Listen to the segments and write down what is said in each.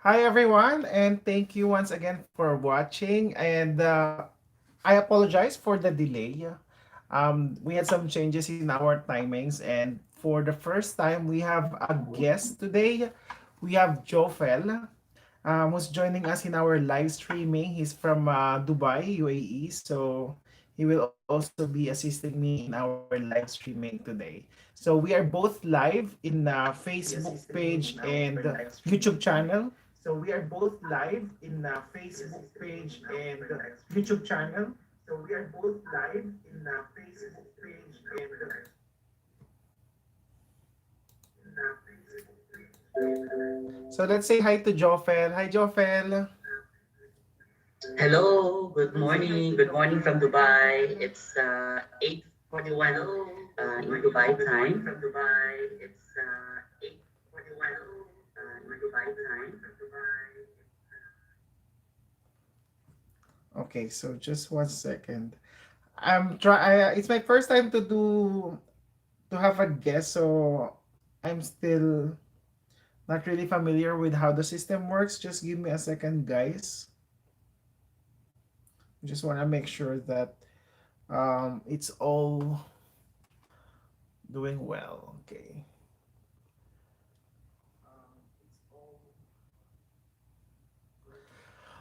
Hi everyone, and thank you once again for watching. And I apologize for the delay. We had some changes in our timings, and for the first time, we have a guest today. We have Jofel, who's joining us in our live streaming. He's from Dubai, UAE, so he will also be assisting me in our live streaming today. So we are both live in Facebook page and YouTube channel. So we are both live in Facebook page and YouTube channel. So we are both live in Facebook page and so let's say hi to Jofel. Hi Jofel. Hello, good morning. Good morning from Dubai. It's 8:41 in Dubai time. It's 8:41 in Dubai time. Okay, so just 1 second. It's my first time to have a guest, so I'm still not really familiar with how the system works. Just give me a second, guys. I just want to make sure that it's all doing well. Okay.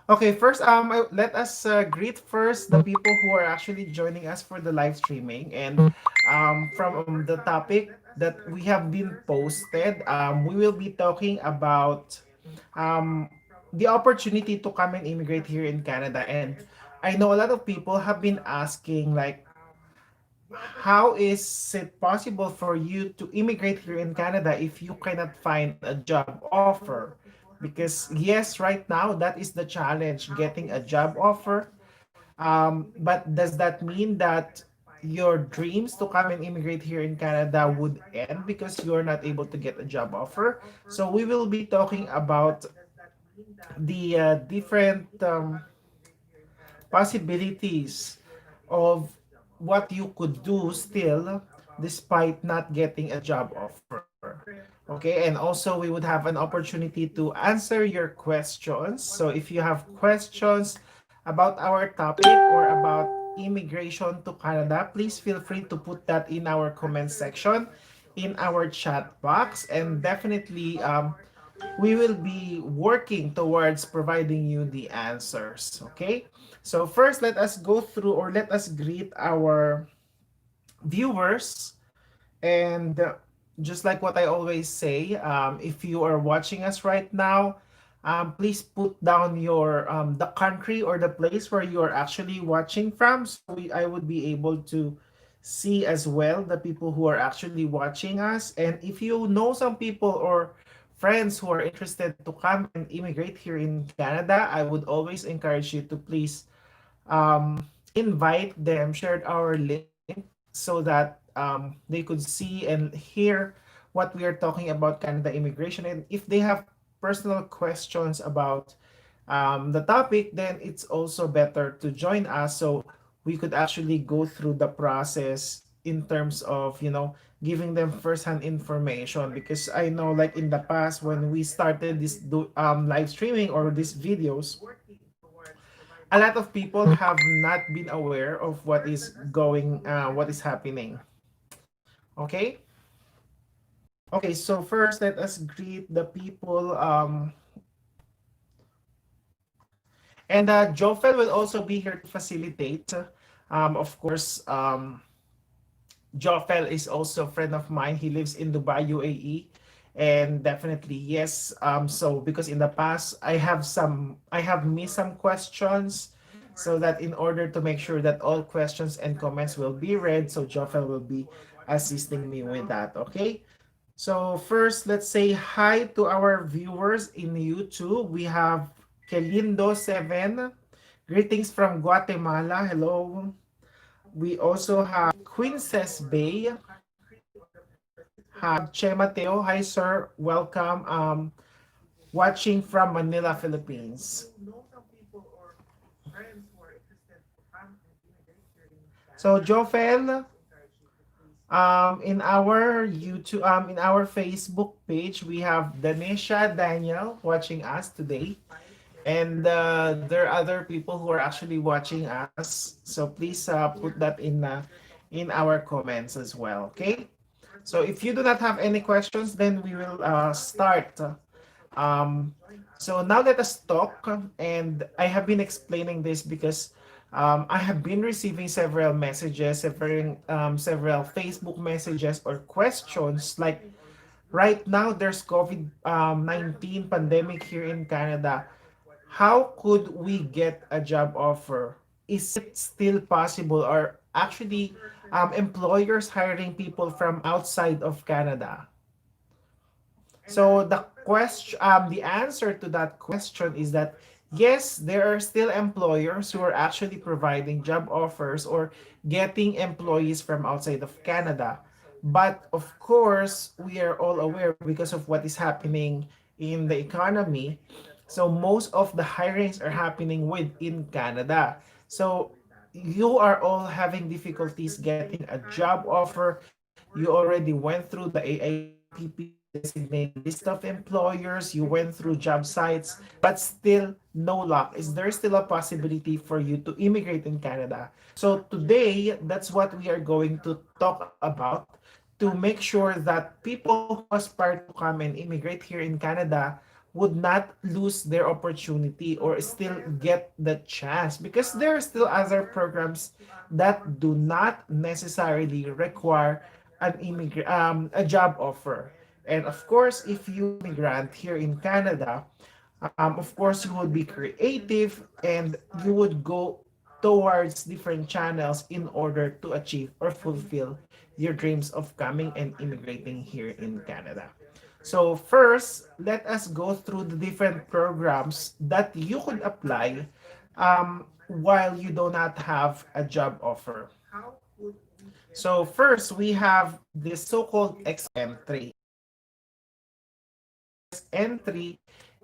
Okay, first, let us greet first the people who are actually joining us for the live streaming. And from the topic that we have been posted, we will be talking about um, the opportunity to come and immigrate here in Canada. And I know a lot of people have been asking, like, how is it possible for you to immigrate here in Canada if you cannot find a job offer? Because yes, right now that is the challenge, getting a job offer. But does that mean that your dreams to come and immigrate here in Canada would end because you are not able to get a job offer? So we will be talking about the different possibilities of what you could do still despite not getting a job offer. Okay, and also we would have an opportunity to answer your questions. So if you have questions about our topic or about immigration to Canada, please feel free to put that in our comment section in our chat box, and definitely we will be working towards providing you the answers. Okay, so first let us go through, or let us greet our viewers. And just like what I always say, if you are watching us right now, please put down your the country or the place where you are actually watching from, so I would be able to see as well the people who are actually watching us. And if you know some people or friends who are interested to come and immigrate here in Canada, I would always encourage you to please invite them, share our link so that they could see and hear what we are talking about Canada immigration. And if they have personal questions about the topic, then it's also better to join us so we could actually go through the process in terms of, giving them firsthand information. Because I know, like in the past, when we started this live streaming or these videos, a lot of people have not been aware of what is happening. Okay. Okay, so first let us greet the people. And Jofel will also be here to facilitate. Of course, Jofel is also a friend of mine. He lives in Dubai, UAE. And definitely, yes. So because in the past, I have missed some questions. So that in order to make sure that all questions and comments will be read, so Jofel will be assisting me with that. Okay. So first, let's say hi to our viewers in YouTube. We have Kelindo7. Greetings from Guatemala. Hello. We also have Quinces Bay. Have Che Mateo. Hi, sir. Welcome. Watching from Manila, Philippines. So, Jofel, In our YouTube, in our Facebook page, we have Danisha Daniel watching us today, and there are other people who are actually watching us. So please put that in our comments as well. Okay. So if you do not have any questions, then we will start. Um, so now let us talk. And I have been explaining this because I have been receiving several messages, several Facebook messages or questions. Like right now, there's COVID 19 pandemic here in Canada. How could we get a job offer? Is it still possible, or actually employers hiring people from outside of Canada? So the answer to that question is that yes, there are still employers who are actually providing job offers or getting employees from outside of Canada. But of course, we are all aware because of what is happening in the economy. So most of the hirings are happening within Canada. So you are all having difficulties getting a job offer. You already went through the AITP designated list of employers, you went through job sites, but still no luck. Is there still a possibility for you to immigrate in Canada? So today, that's what we are going to talk about to make sure that people who aspire to come and immigrate here in Canada would not lose their opportunity or still get the chance, because there are still other programs that do not necessarily require a job offer. And of course, if you immigrant here in Canada, of course you would be creative and you would go towards different channels in order to achieve or fulfill your dreams of coming and immigrating here in Canada. So first, let us go through the different programs that you could apply while you do not have a job offer. So first, we have this so-called entry. Entry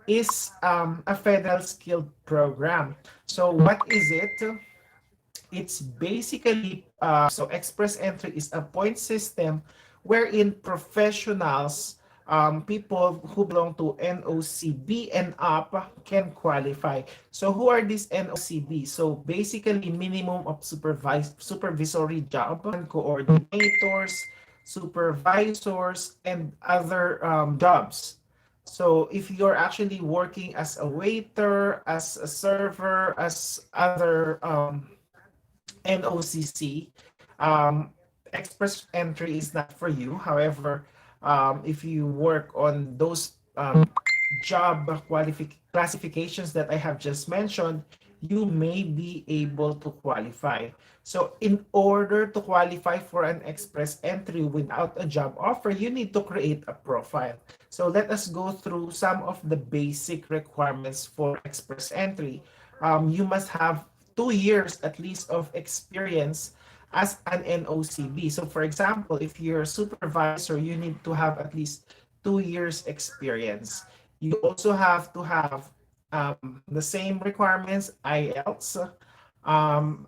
is a federal skilled program. So what is it? It's basically so express entry is a point system wherein professionals, people who belong to NOCB and up can qualify. So who are these NOCB? So basically minimum of supervisory job, coordinators, supervisors, and other jobs. So if you're actually working as a waiter, as a server, as other NOCC, express entry is not for you. However, if you work on those job classifications that I have just mentioned, you may be able to qualify. So in order to qualify for an express entry without a job offer, you need to create a profile. So let us go through some of the basic requirements for express entry. You must have 2 years at least of experience as an NOCB. So for example, if you're a supervisor, you need to have at least 2 years experience. You also have to have the same requirements, IELTS. Um,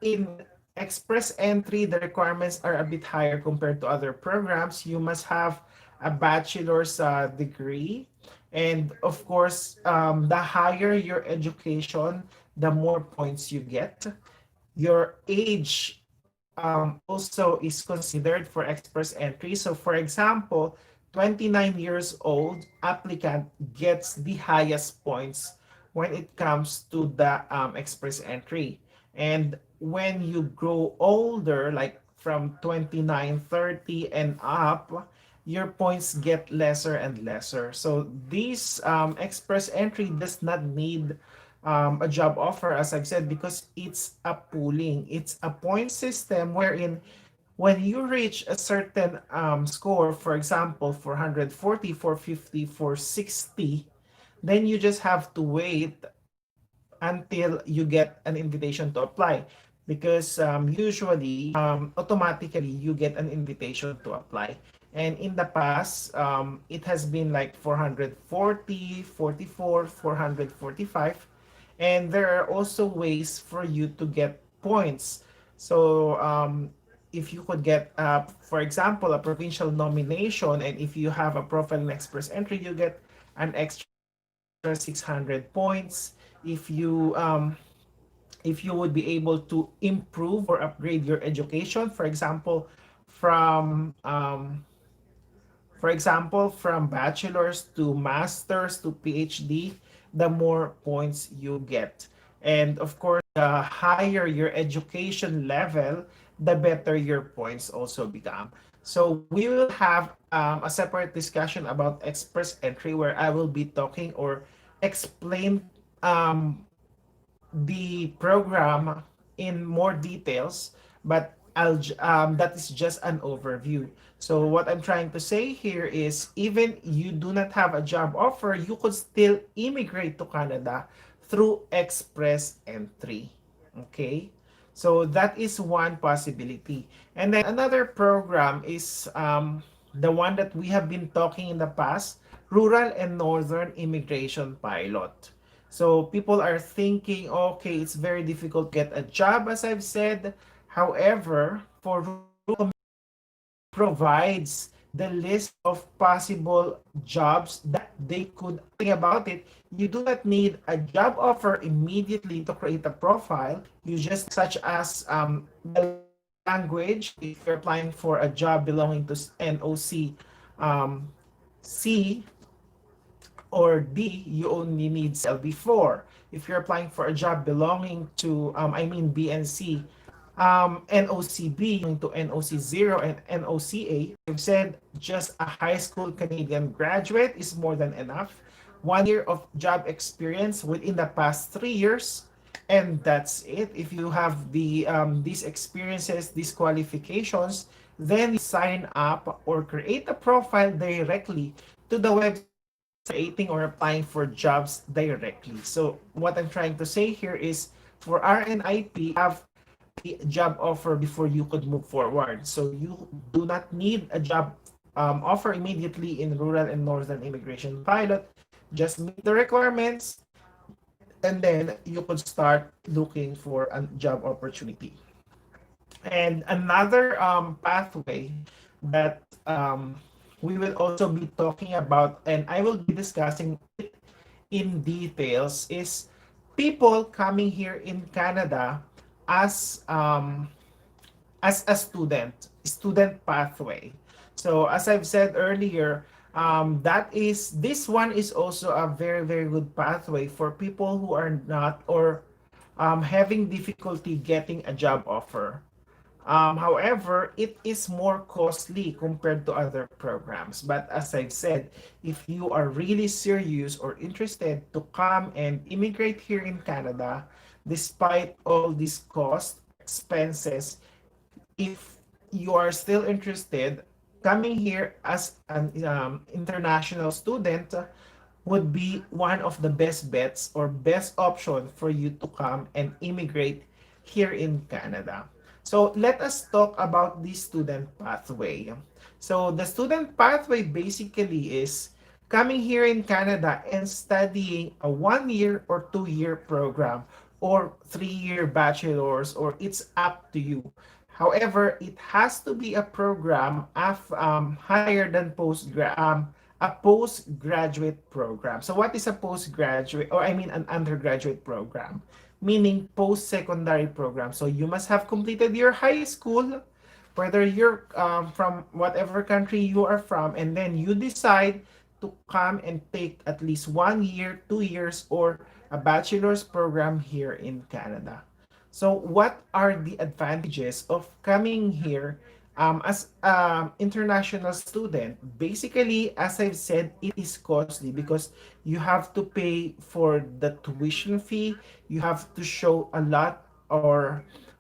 in express entry, the requirements are a bit higher compared to other programs. You must have a bachelor's degree. And of course, the higher your education, the more points you get. Your age also is considered for express entry. So for example, 29 years old applicant gets the highest points when it comes to the express entry. And when you grow older, like from 29, 30 and up, your points get lesser and lesser. So this express entry does not need a job offer, as I've said, because it's a pooling. It's a point system wherein when you reach a certain score, for example, 440, 450, 460, then you just have to wait until you get an invitation to apply, because usually automatically you get an invitation to apply. And in the past, it has been like 440, 44, 445, and there are also ways for you to get points. So if you could get, for example, a provincial nomination, and if you have a profile and express entry, you get an extra 600 points. If you would be able to improve or upgrade your education, for example, from from bachelor's to master's to PhD, the more points you get. And of course, the higher your education level, the better your points also become. So we will have a separate discussion about express entry where I will be talking or explain um, the program in more details, but that is just an overview. So what I'm trying to say here is even you do not have a job offer, you could still immigrate to Canada through express entry. Okay? So that is one possibility. And then another program is the one that we have been talking in the past, Rural and Northern Immigration Pilot. So people are thinking, okay, it's very difficult to get a job, as I've said. However, for provides the list of possible jobs that they could about it. You do not need a job offer immediately to create a profile. You just such as the language. If you're applying for a job belonging to NOC C or D, you only need CLB4. If you're applying for a job belonging to, B and C, NOCB to NOC0 and NOCA, I've said just a high school Canadian graduate is more than enough. 1 year of job experience within the past 3 years, and that's it. If you have these experiences, these qualifications, then you sign up or create a profile directly to the website creating or applying for jobs directly. So what I'm trying to say here is for RNIP, have a job offer before you could move forward. So you do not need a job offer immediately in rural and northern immigration pilot. Just meet the requirements, and then you could start looking for a job opportunity. And another pathway that we will also be talking about, and I will be discussing it in details, is people coming here in Canada as a student pathway. So as I've said earlier, that is this one is also a very very good pathway for people who are not or having difficulty getting a job offer. However, it is more costly compared to other programs. But as I've said, if you are really serious or interested to come and immigrate here in Canada, despite all these costs, expenses, if you are still interested, coming here as an international student would be one of the best bets or best option for you to come and immigrate here in Canada. So let us talk about the student pathway. So the student pathway basically is coming here in Canada and studying a 1 year or 2 year program or 3 year bachelor's, or it's up to you. However, it has to be a program higher than a postgraduate program. So what is a postgraduate, or an undergraduate program? Meaning post-secondary program. So you must have completed your high school, whether you're from whatever country you are from, and then you decide to come and take at least 1 year, 2 years, or a bachelor's program here in Canada. So what are the advantages of coming here as an international student? Basically, as I've said, it is costly because you have to pay for the tuition fee. You have to show a lot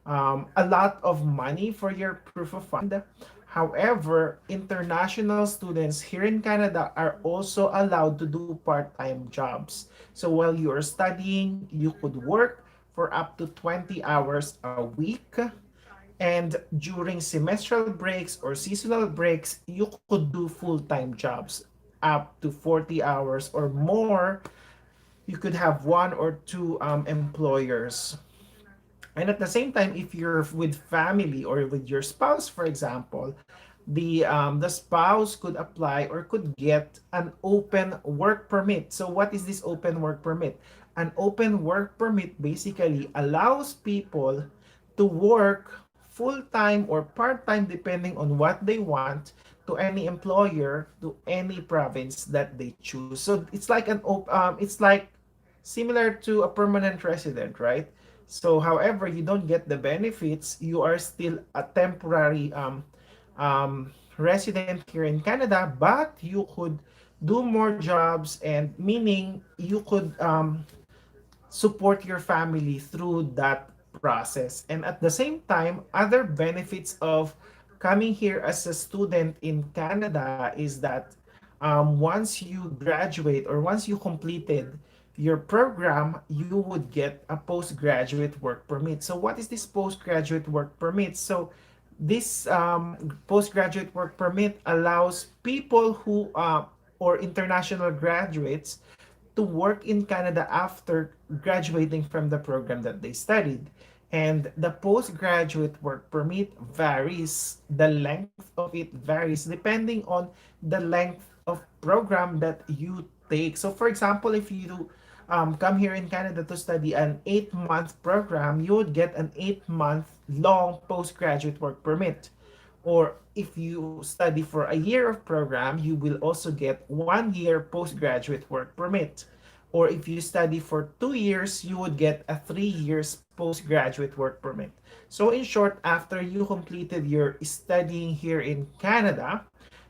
of money for your proof of fund. However, international students here in Canada are also allowed to do part-time jobs. So while you are studying, you could work for up to 20 hours a week. And during semestral breaks or seasonal breaks, you could do full-time jobs up to 40 hours or more. You could have one or two employers. And at the same time, if you're with family or with your spouse, for example, the spouse could apply or could get an open work permit. So what is this open work permit? An open work permit basically allows people to work full time or part time depending on what they want to any employer to any province that they choose. So it's like similar to a permanent resident, right? So, however, you don't get the benefits, you are still a temporary resident here in Canada, but you could do more jobs, and meaning you could support your family through that process. And at the same time, other benefits of coming here as a student in Canada is that once you graduate or once you completed your program, you would get a postgraduate work permit. So, what is this postgraduate work permit? So, this postgraduate work permit allows people who or international graduates to work in Canada after graduating from the program that they studied. And the postgraduate work permit varies. The length of it varies depending on the length of program that you take. So, for example, if you come here in Canada to study an 8-month program, you would get an 8-month long postgraduate work permit. Or if you study for a year of program, you will also get 1 year postgraduate work permit. Or if you study for 2 years, you would get a 3 years postgraduate work permit. So in short, after you completed your studying here in Canada,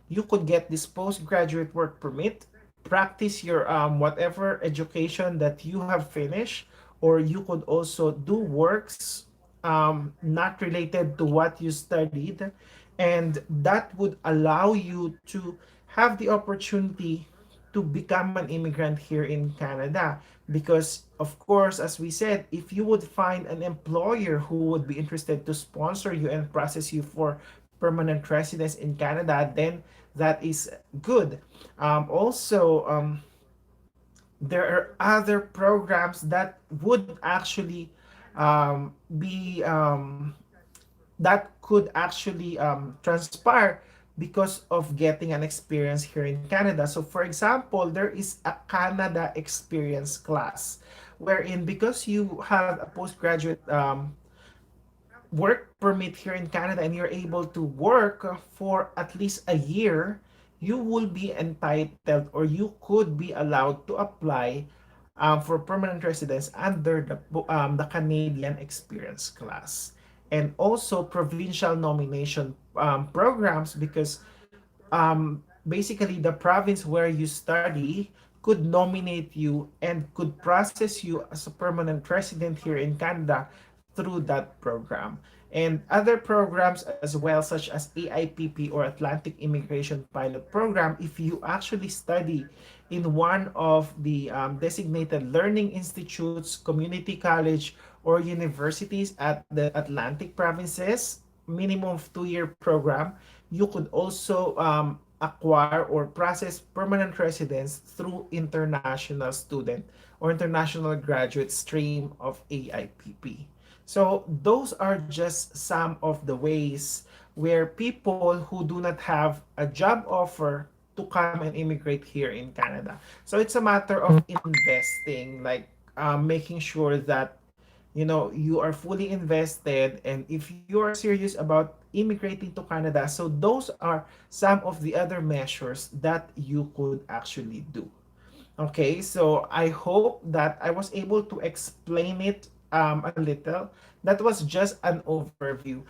you could get this postgraduate work permit, practice your whatever education that you have finished, or you could also do works not related to what you studied, and that would allow you to have the opportunity to become an immigrant here in Canada. Because, of course, as we said, if you would find an employer who would be interested to sponsor you and process you for permanent residence in Canada, then that is good. Also, there are other programs that would actually be that could actually transpire because of getting an experience here in Canada. So, for example, there is a Canada experience class wherein because you have a postgraduate work permit here in Canada and you're able to work for at least a year, you will be entitled or you could be allowed to apply for permanent residence under the Canadian Experience class. And also provincial nomination programs because basically the province where you study could nominate you and could process you as a permanent resident here in Canada through that program. And other programs as well, such as AIPP or Atlantic Immigration Pilot Program, if you actually study in one of the designated learning institutes, community college, or universities at the Atlantic provinces, minimum of 2 year program, you could also acquire or process permanent residence through international student or international graduate stream of AIPP. So those are just some of the ways where people who do not have a job offer to come and immigrate here in Canada. So it's a matter of investing, like making sure that you are fully invested, and if you are serious about immigrating to Canada, so those are some of the other measures that you could actually do. Okay, so I hope that I was able to explain it a little. That was just an overview.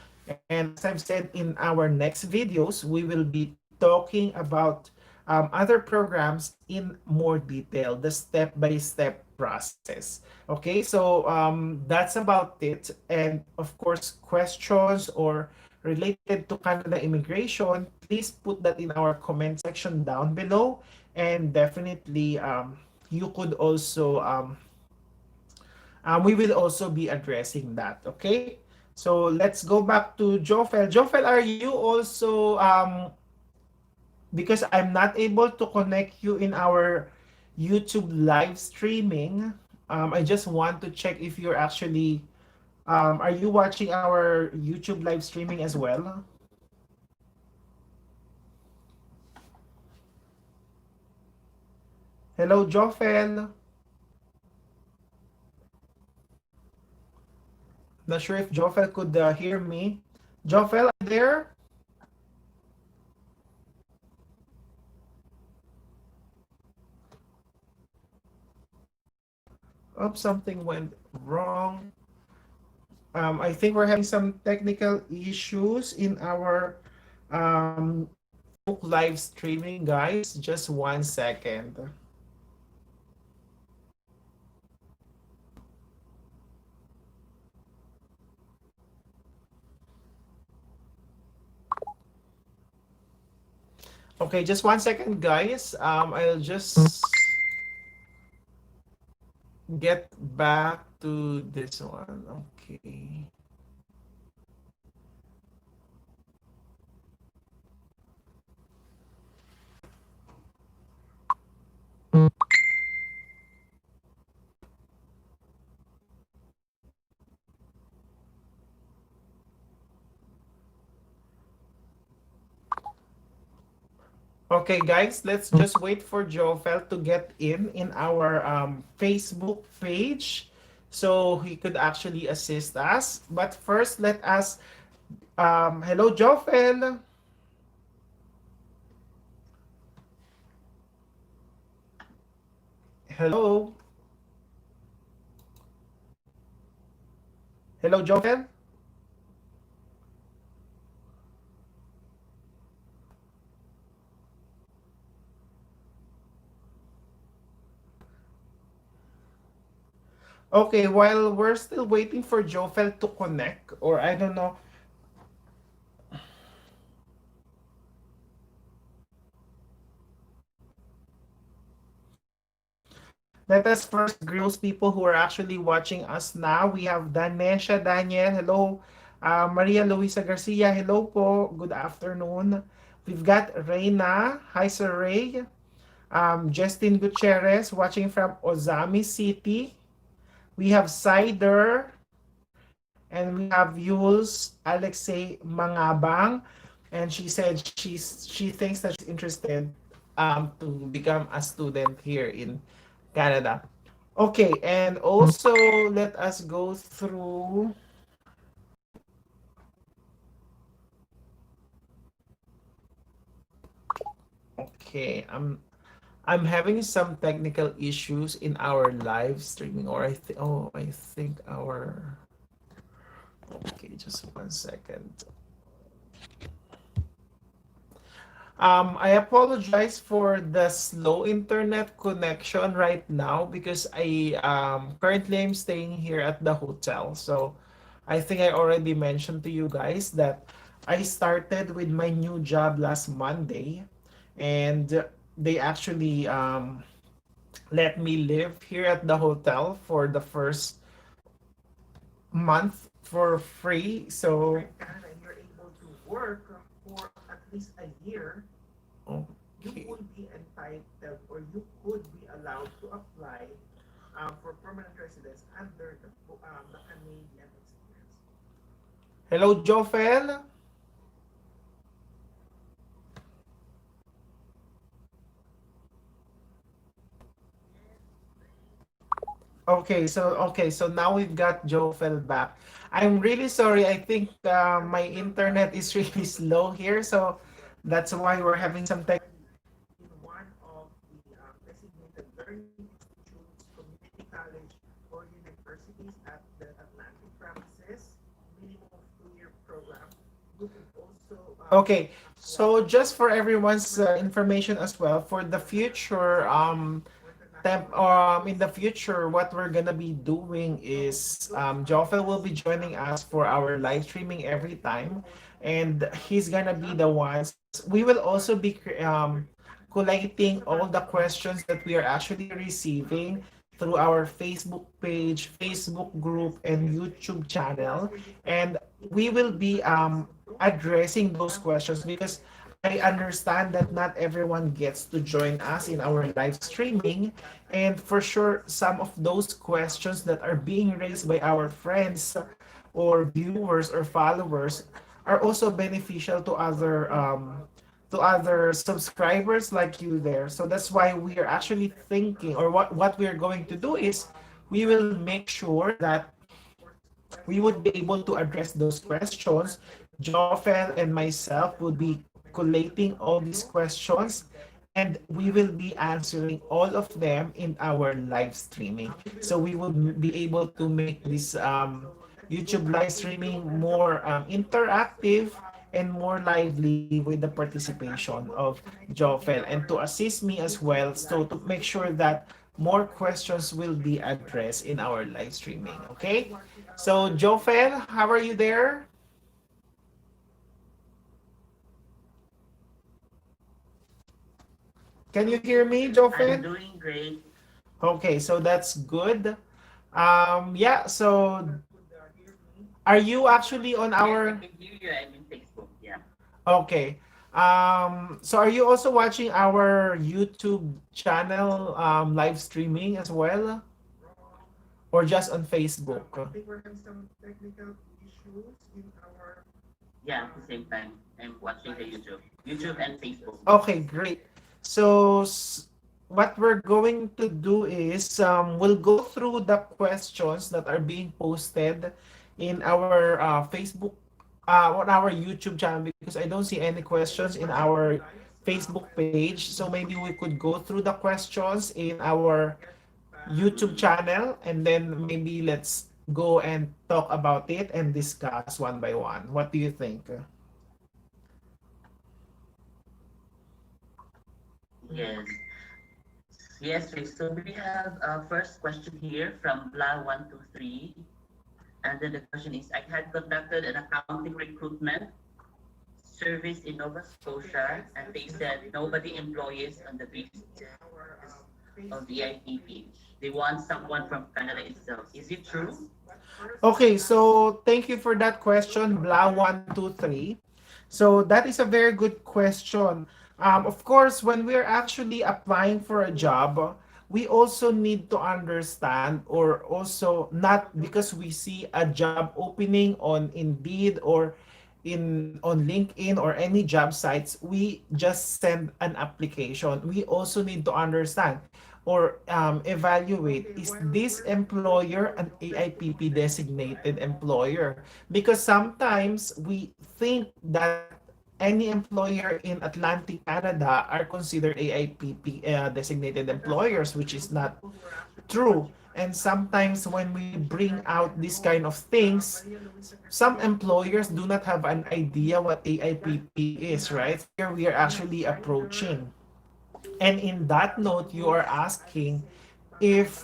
And as I've said, in our next videos, we will be talking about other programs in more detail, the step-by-step process. Okay, so that's about it. And of course, questions or related to Canada immigration, please put that in our comment section down below. And definitely, you could also, we will also be addressing that. Okay, so let's go back to Jofel. Jofel, are you also, because I'm not able to connect you in our YouTube live streaming, I just want to check if you're actually Are you watching our YouTube live streaming as well? Hello, Joffel. Not sure if Joffel could hear me. Joffel, are you there? Oh, something went wrong. I think we're having some technical issues in our Facebook live streaming, guys. Just 1 second. Okay, just 1 second, guys. I'll just get back to this one. Okay. Okay, guys, let's just wait for Jovel to get in our Facebook page so he could actually assist us. But first, let us hello, Jovel. Hello. Hello, Jovel. Okay, while we're still waiting for Jovel to connect, or I don't know, let us first greet those people who are actually watching us now. We have Danesha Daniel. Hello. Maria Luisa Garcia. Hello po. Good afternoon. We've got Reina. Hi, Sir Ray. Justin Gutierrez watching from Ozami City. We have Cider. And we have Yules Alexei Mangabang. And she said she thinks that she's interested to become a student here in Canada. Okay, and also let us go through. Okay, I'm having some technical issues in our live streaming, or I think our. Okay, just 1 second. I apologize for the slow internet connection right now because I currently I'm staying here at the hotel. So I think I already mentioned to you guys that I started with my new job last Monday, and they actually let me live here at the hotel for the first month for free. So you're able to work for at least a year. You would be entitled or you could be allowed to apply for permanent residence under the Canadian experience. Hello, Joffel. Okay, so now we've got Joffel back. I'm really sorry. I think my internet is really slow here, so that's why we're having some tech. In one of the designated learning institutes, community college, or universities at the Atlantic provinces, minimum of 2-year program. You could also okay. So just for everyone's information as well, for the future, in the future, what we're gonna be doing is Joffel will be joining us for our live streaming every time, and he's gonna be the ones. We will also be collating all the questions that we are actually receiving through our Facebook page, Facebook group, and YouTube channel, and we will be addressing those questions because I understand that not everyone gets to join us in our live streaming. And for sure, some of those questions that are being raised by our friends or viewers or followers are also beneficial to other subscribers like you there. So that's why we are actually thinking, or what we are going to do is we will make sure that we would be able to address those questions. Joffel and myself would be collating all these questions, and we will be answering all of them in our live streaming. So we would be able to make this YouTube live streaming more interactive and more lively with the participation of Joffel, and to assist me as well, so to make sure that more questions will be addressed in our live streaming. Okay? So, Joffel, how are you there? Can you hear me, I'm Joffel? doing great. Okay, so that's good. Yeah, so are you actually on Yes, I our... can hear you. I'm in Facebook. Yeah. Okay. So are you also watching our YouTube channel live streaming as well? Or just on Facebook? Yeah, at the same time, I'm watching the YouTube and Facebook. Okay, great. So what we're going to do is we'll go through the questions that are being posted in our Facebook, on our YouTube channel, because I don't see any questions in our Facebook page. So maybe we could go through the questions in our YouTube channel, and then maybe let's go and talk about it and discuss one by one. What do you think? Yes. Yes, Rick. So we have a first question here from Bla123. And then the question is, I had conducted an accounting recruitment service in Nova Scotia, and they said nobody employees on the basis of the ITP. They want someone from Canada itself. Is it true? Okay, so thank you for that question, Bla123. So that is a very good question. Of course, when we're actually applying for a job, we also need to understand, or also not because we see a job opening on Indeed or in on LinkedIn or any job sites, we just send an application. We also need to understand or evaluate, is this employer an AIPP designated employer? Because sometimes we think that any employer in Atlantic Canada are considered AIPP designated employers, which is not true. And sometimes when we bring out these kind of things, some employers do not have an idea what AIPP is, right? So here we are actually approaching. And in that note, you are asking if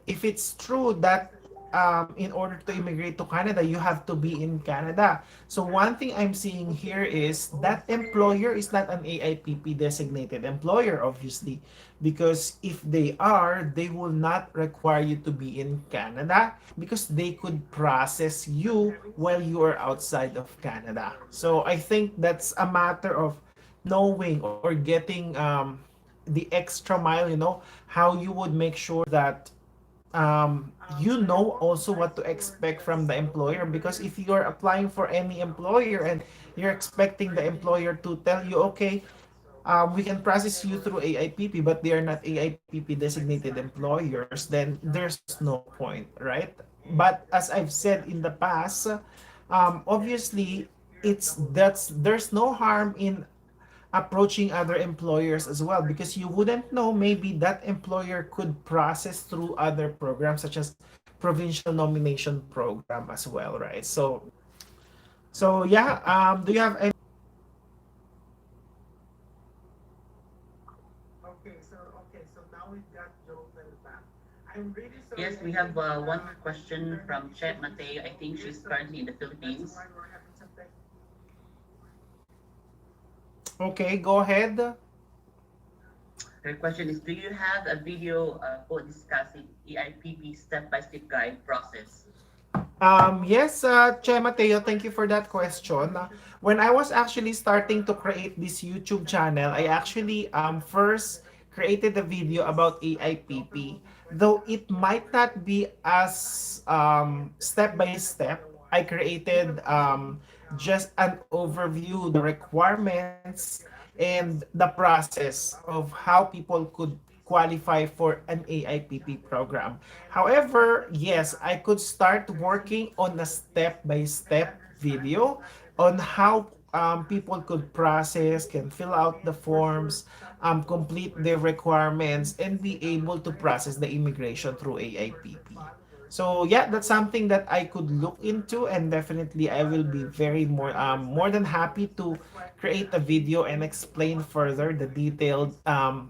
if it's true that in order to immigrate to Canada, you have to be in Canada. So one thing I'm seeing here is that employer is not an AIPP designated employer, obviously, because if they are, they will not require you to be in Canada because they could process you while you are outside of Canada. So I think that's a matter of knowing or getting the extra mile, how you would make sure that you know also what to expect from the employer, because if you're applying for any employer and you're expecting the employer to tell you, okay, we can process you through AIPP, but they are not AIPP designated employers, then there's no point, right? But as I've said in the past, obviously there's no harm in approaching other employers as well, because you wouldn't know, maybe that employer could process through other programs such as provincial nomination program as well, right? So yeah, do you have any... Yes, we have one question from Chet Mateo. I think she's currently in the Philippines. Okay, go ahead. Her question is, do you have a video for discussing EIPP step-by-step guide process? Yes, Che Mateo, thank you for that question. When I was actually starting to create this YouTube channel, I actually first created a video about AIPP. Though it might not be as step by step, I created just an overview, the requirements, and the process of how people could qualify for an AIPP program. However, yes, I could start working on a step-by-step video on how people could process, can fill out the forms, complete their requirements, and be able to process the immigration through AIPP. So yeah, that's something that I could look into, and definitely I will be very more than happy to create a video and explain further the detailed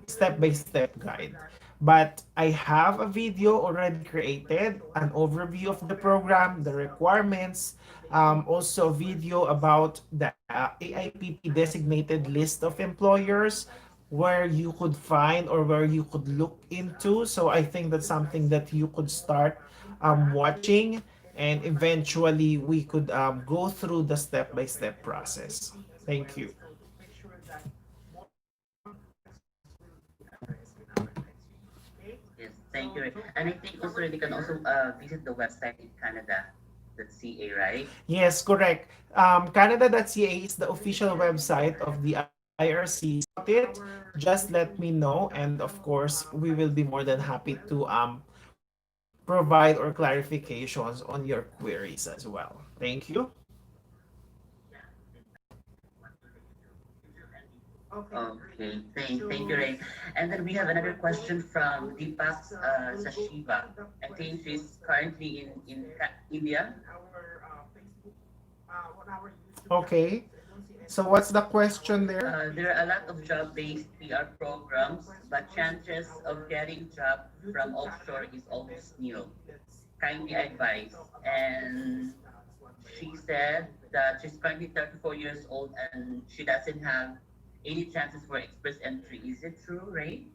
step by step guide. But I have a video already created, an overview of the program, the requirements, also a video about the AIPP designated list of employers where you could find or where you could look into. So I think that's something that you could start watching, and eventually we could go through the step by step process. Thank you. Yes, thank you. And I think also they can also visit the website in Canada, the CA, right? Yes, correct. Canada.ca is the official website of the IRC. About it, just let me know, and of course, we will be more than happy to provide or clarifications on your queries as well. Thank you. Okay, thank you, Ray. And then we have another question from Deepak Sashiva. I think she's currently in India. Okay. So what's the question there? There are a lot of job-based PR programs, but chances of getting job from offshore is almost nil. Kindly advise. And she said that she's currently 34 years old and she doesn't have any chances for express entry. Is it true, Ray?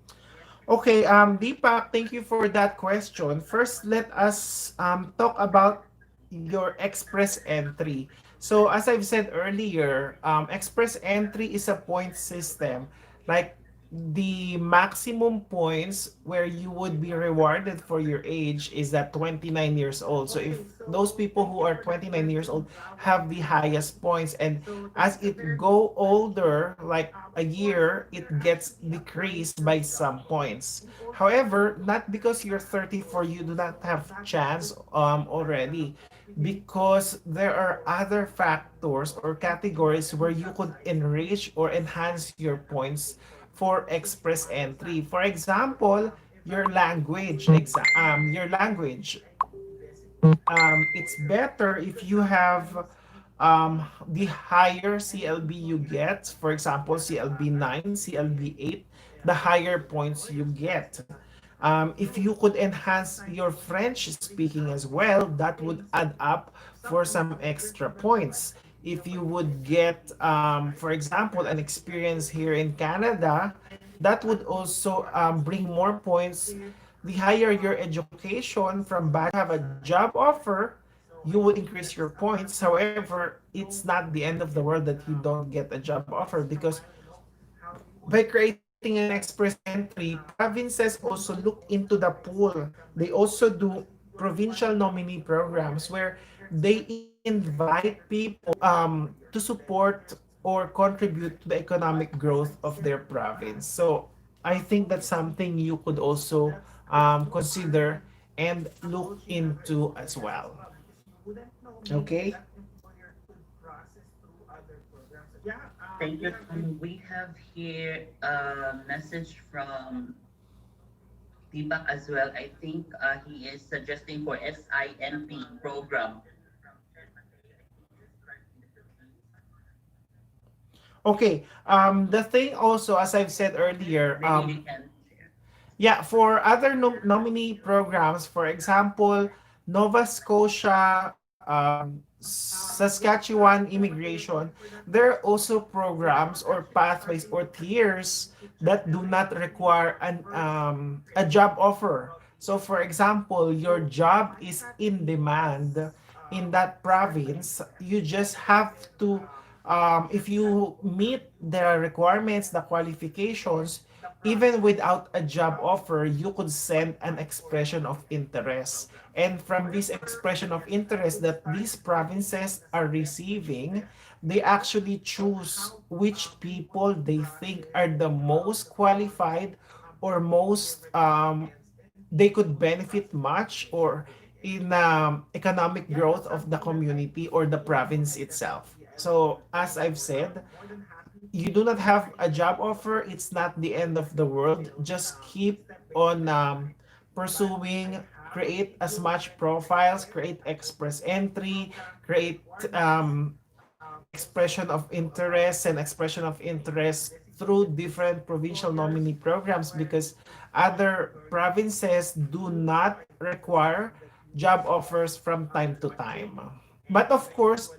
Okay, Deepak, thank you for that question. First, let us talk about your express entry. So, as I've said earlier, express entry is a point system. Like the maximum points where you would be rewarded for your age is at 29 years old. So, if those people who are 29 years old have the highest points, and as it go older, like a year, it gets decreased by some points. However, not because you're 34, you do not have chance already, because there are other factors or categories where you could enrich or enhance your points for express entry. For example, your language, it's better if you have the higher CLB you get. For example, CLB 9, CLB 8, the higher points you get. If you could enhance your French speaking as well, that would add up for some extra points. If you would get, for example, an experience here in Canada, that would also bring more points. The higher your education from back have a job offer, you would increase your points. However, it's not the end of the world that you don't get a job offer, because by creating an express entry, provinces also look into the pool. They also do provincial nominee programs where they invite people to support or contribute to the economic growth of their province. So I think that's something you could also consider and look into as well. Okay? Thank you. We have here a message from Deepak as well. I think he is suggesting for SINP program. Okay. The thing also, as I've said earlier, Maybe you can share. yeah, for other nominee programs, for example, Nova Scotia, Saskatchewan immigration, there are also programs or pathways or tiers that do not require a job offer. So, for example, your job is in demand in that province. You just have to, if you meet the requirements, the qualifications, even without a job offer, you could send an expression of interest. And from this expression of interest that these provinces are receiving, they actually choose which people they think are the most qualified or most they could benefit much or in economic growth of the community or the province itself. So as I've said, you do not have a job offer, it's not the end of the world. Just keep on pursuing, create as much profiles, create express entry, create expression of interest and expression of interest through different provincial nominee programs because other provinces do not require job offers from time to time. But of course,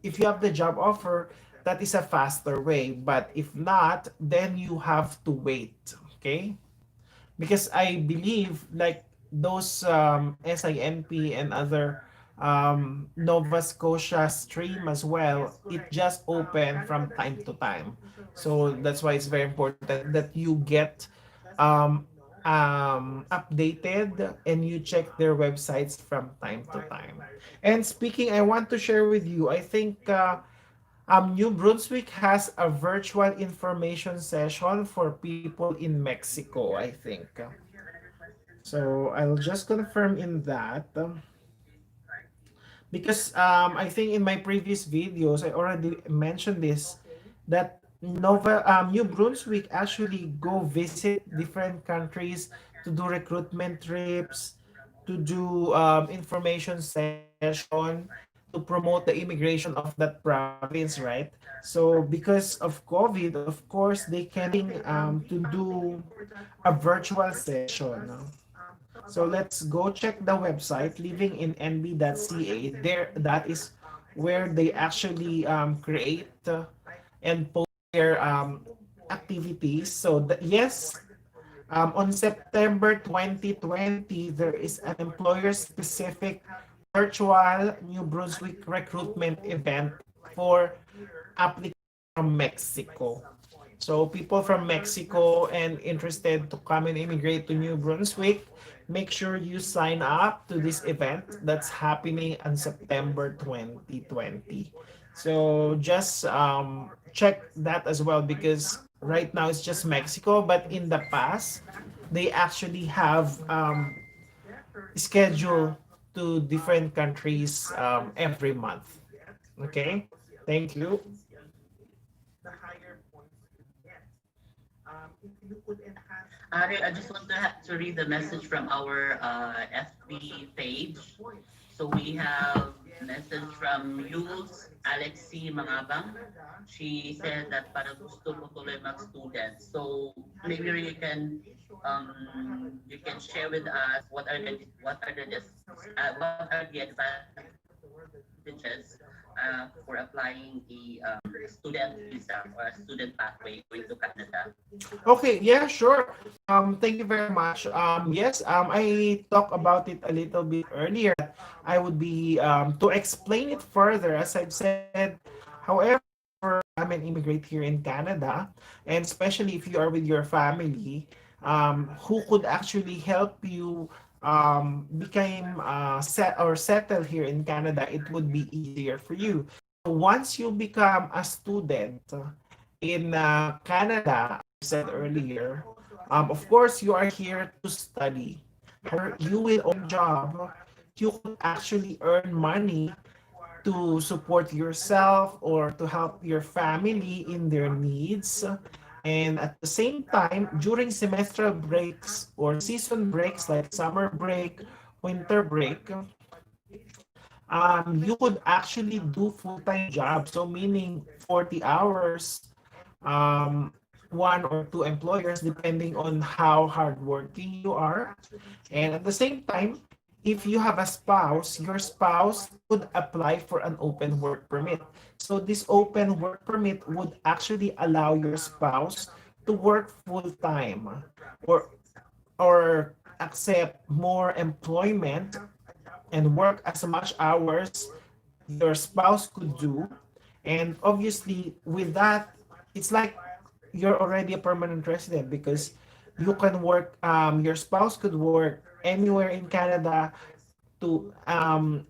if you have the job offer, that is a faster way. But if not, then you have to wait. Okay? Because I believe like those SINP and other Nova Scotia stream as well, it just open from time to time. So that's why it's very important that you get um, updated and you check their websites from time to time. And speaking, I want to share with you, I think New Brunswick has a virtual information session for people in Mexico, I think. So I'll just confirm in that because I think in my previous videos I already mentioned this that New Brunswick actually go visit different countries to do recruitment trips, to do information session, to promote the immigration of that province, right? So because of COVID, of course, they can to do a virtual session. So let's go check the website livinginnb.ca. There, that is where they actually create and post their activities. So yes, on September 2020, there is an employer-specific virtual New Brunswick recruitment event for applicants from Mexico. So people from Mexico and interested to come and immigrate to New Brunswick, make sure you sign up to this event that's happening on September 2020. So just check that as well because right now it's just Mexico, but in the past they actually have schedule to different countries every month. Okay, thank you. Ari, I just want to read the message from our FB page. So we have message from Yules Alexi Mangabang. She said that para gusto ko tuloy mag-student. So maybe you can share with us what are the advantages for applying a student visa or a student pathway going to Canada. Okay, yeah, sure. Thank you very much. Yes, I talked about it a little bit earlier. I would be to explain it further, as I've said. However, I'm an immigrant here in Canada, and especially if you are with your family, who could actually help you become settle here in Canada, it would be easier for you. Once you become a student in Canada, I said earlier, of course, you are here to study. However, you will own job. You could actually earn money to support yourself or to help your family in their needs. And at the same time, during semestral breaks or season breaks like summer break, winter break, you could actually do full-time job. So meaning 40 hours, um, one or two employers, depending on how hardworking you are. And at the same time, if you have a spouse, your spouse could apply for an open work permit. So this open work permit would actually allow your spouse to work full time or accept more employment and work as much hours your spouse could do. And obviously with that, it's like you're already a permanent resident because You can work, your spouse could work anywhere in Canada to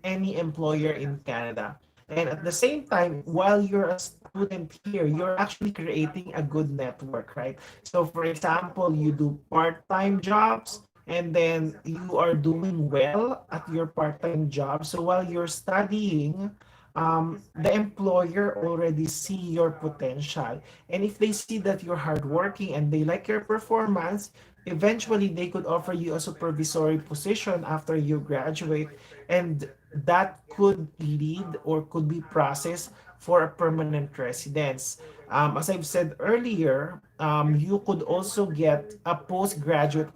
any employer in Canada. And at the same time, while you're a student here, you're actually creating a good network, right? So, for example, you do part time jobs and then you are doing well at your part time job. So, while you're studying, the employer already see your potential. And if they see that you're hardworking and they like your performance, eventually they could offer you a supervisory position after you graduate, and that could lead or could be processed for a permanent residence. As I've said earlier, you could also get a postgraduate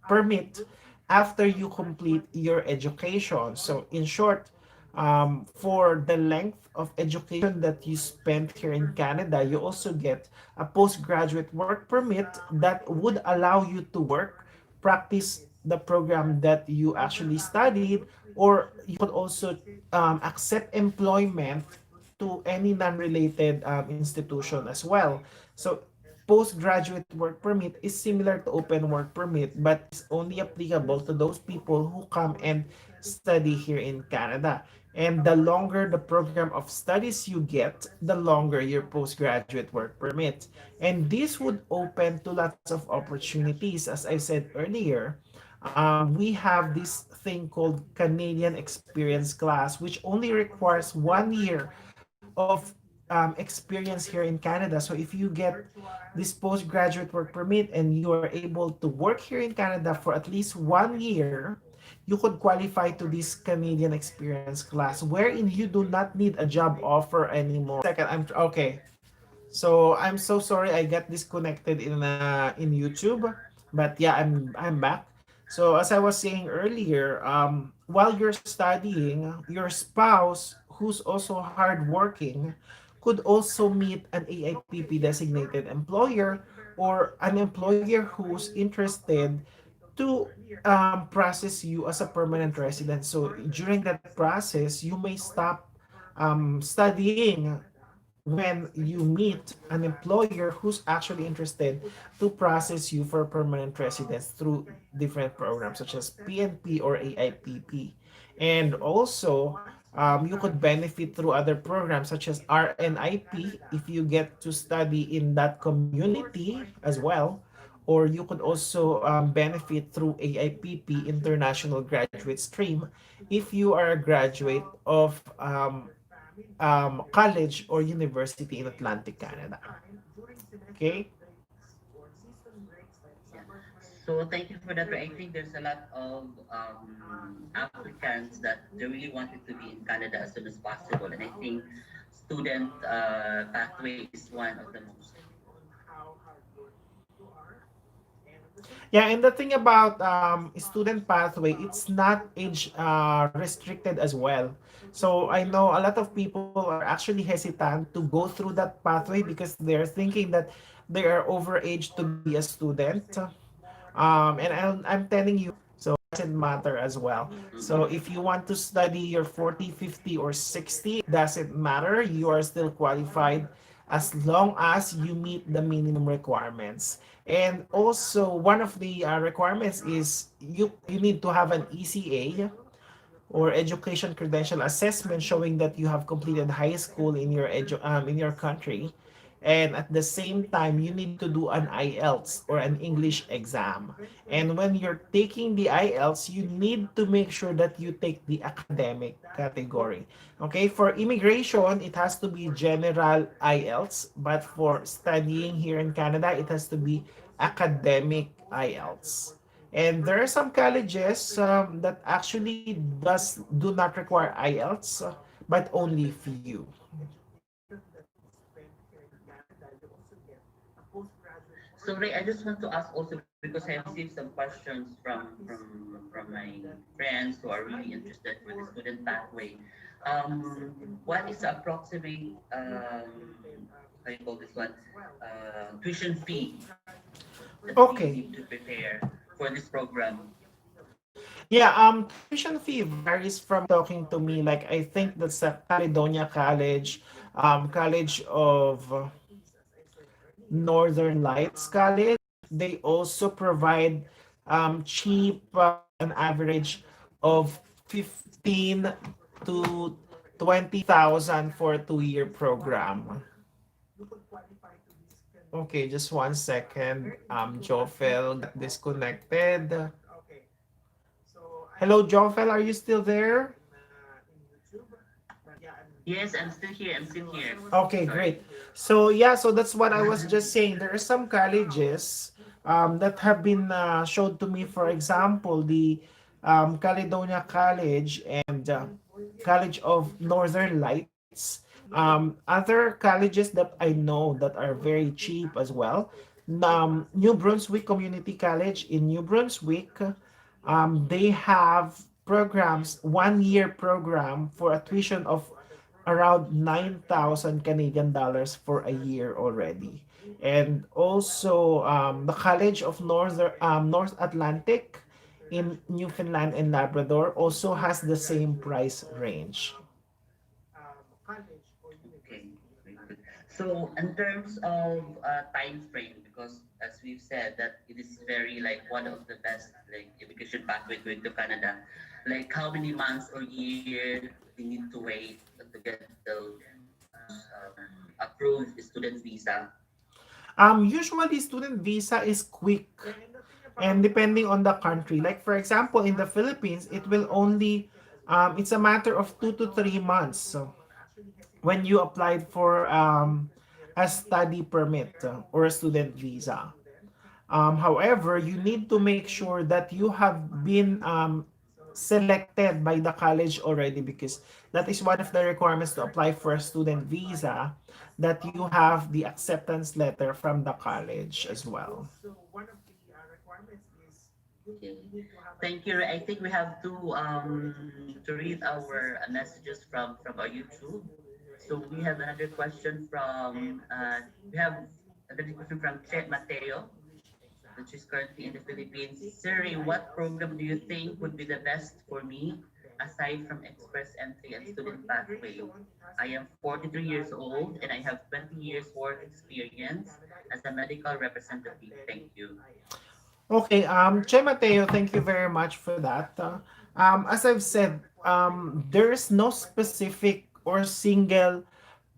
permit after you complete your education. So, in short, for the length of education that you spent here in Canada, you also get a postgraduate work permit that would allow you to work, practice the program that you actually studied, or you could also accept employment to any non-related institution as well. So postgraduate work permit is similar to open work permit, but is only applicable to those people who come and study here in Canada. And the longer the program of studies you get, the longer your postgraduate work permit. And this would open to lots of opportunities. As I said earlier, we have this thing called Canadian Experience Class, which only requires 1 year of experience here in Canada. So if you get this postgraduate work permit and you are able to work here in Canada for at least 1 year, you could qualify to this Canadian Experience Class, wherein you do not need a job offer anymore. Second, I'm okay. So I'm so sorry I got disconnected in YouTube, but yeah, I'm back. So as I was saying earlier, while you're studying, your spouse who's also hardworking could also meet an AIPP designated employer or an employer who's interested to process you as a permanent resident. So during that process, you may stop studying when you meet an employer who's actually interested to process you for permanent residence through different programs such as PNP or AIPP. And also, you could benefit through other programs such as RNIP if you get to study in that community as well. Or you could also benefit through AIPP International Graduate Stream if you are a graduate of college or university in Atlantic Canada. Okay? Yeah. So thank you for that. I think there's a lot of applicants that they really wanted to be in Canada as soon as possible, and I think student pathway is one of the most. Yeah, and the thing about student pathway, it's not age restricted as well. So I know a lot of people are actually hesitant to go through that pathway because they're thinking that they are overage to be a student. And I'm telling you, so doesn't matter as well. So Mhm. if you want to study your 40, 50, or 60, it doesn't matter. You are still qualified as long as you meet the minimum requirements. And also, one of the requirements is you need to have an ECA or education credential assessment showing that you have completed high school in your country, and at the same time you need to do an IELTS or an English exam. And when you're taking the IELTS, you need to make sure that you take the academic category. Okay, for immigration it has to be general IELTS, but for studying here in Canada it has to be academic IELTS. And there are some colleges that actually do not require IELTS, but only few. So Ray, I just want to ask also because I have received some questions from my friends who are really interested for the student pathway. What is the approximate how you call this one tuition fee that we Okay. need to prepare for this program? Yeah, tuition fee varies from talking to me. Like I think that's a Caledonia College, College of Northern Lights College. they also provide cheap, an average of 15 to 20,000 for a 2-year program. Okay, just 1 second. Jofel got disconnected. Hello, Jofel, are you still there? Yes, I'm still here. I'm still here. Okay, Sorry. great. So yeah, so that's what I was just saying. There are some colleges that have been showed to me. For example, the Caledonia College and College of Northern Lights. Other colleges that I know that are very cheap as well. New Brunswick Community College in New Brunswick. They have programs, 1 year program for a tuition of around 9,000 Canadian dollars for a year already. And also the College of North Atlantic in Newfoundland and Labrador also has the same price range. Okay, very good. So in terms of time frame, because as we've said that it is very like one of the best like immigration pathway going to Canada, like how many months or year they need to wait to get those approved student visa. Usually student visa is quick and depending on the country. Like for example, in the Philippines, it will only it's a matter of 2 to 3 months. So when you applied for a study permit or a student visa. However, you need to make sure that you have been selected by the college already because that is one of the requirements to apply for a student visa, that you have the acceptance letter from the college as well. Okay. Thank you. I think we have to read our messages from our YouTube. So we have another question from we have another question from Che Mateo, which is currently in the Philippines. Siri, what program do you think would be the best for me aside from express entry and student pathway? I am 43 years old and I have 20 years work experience as a medical representative. Thank you. Okay, Che Mateo, thank you very much for that. As I've said, there's no specific or single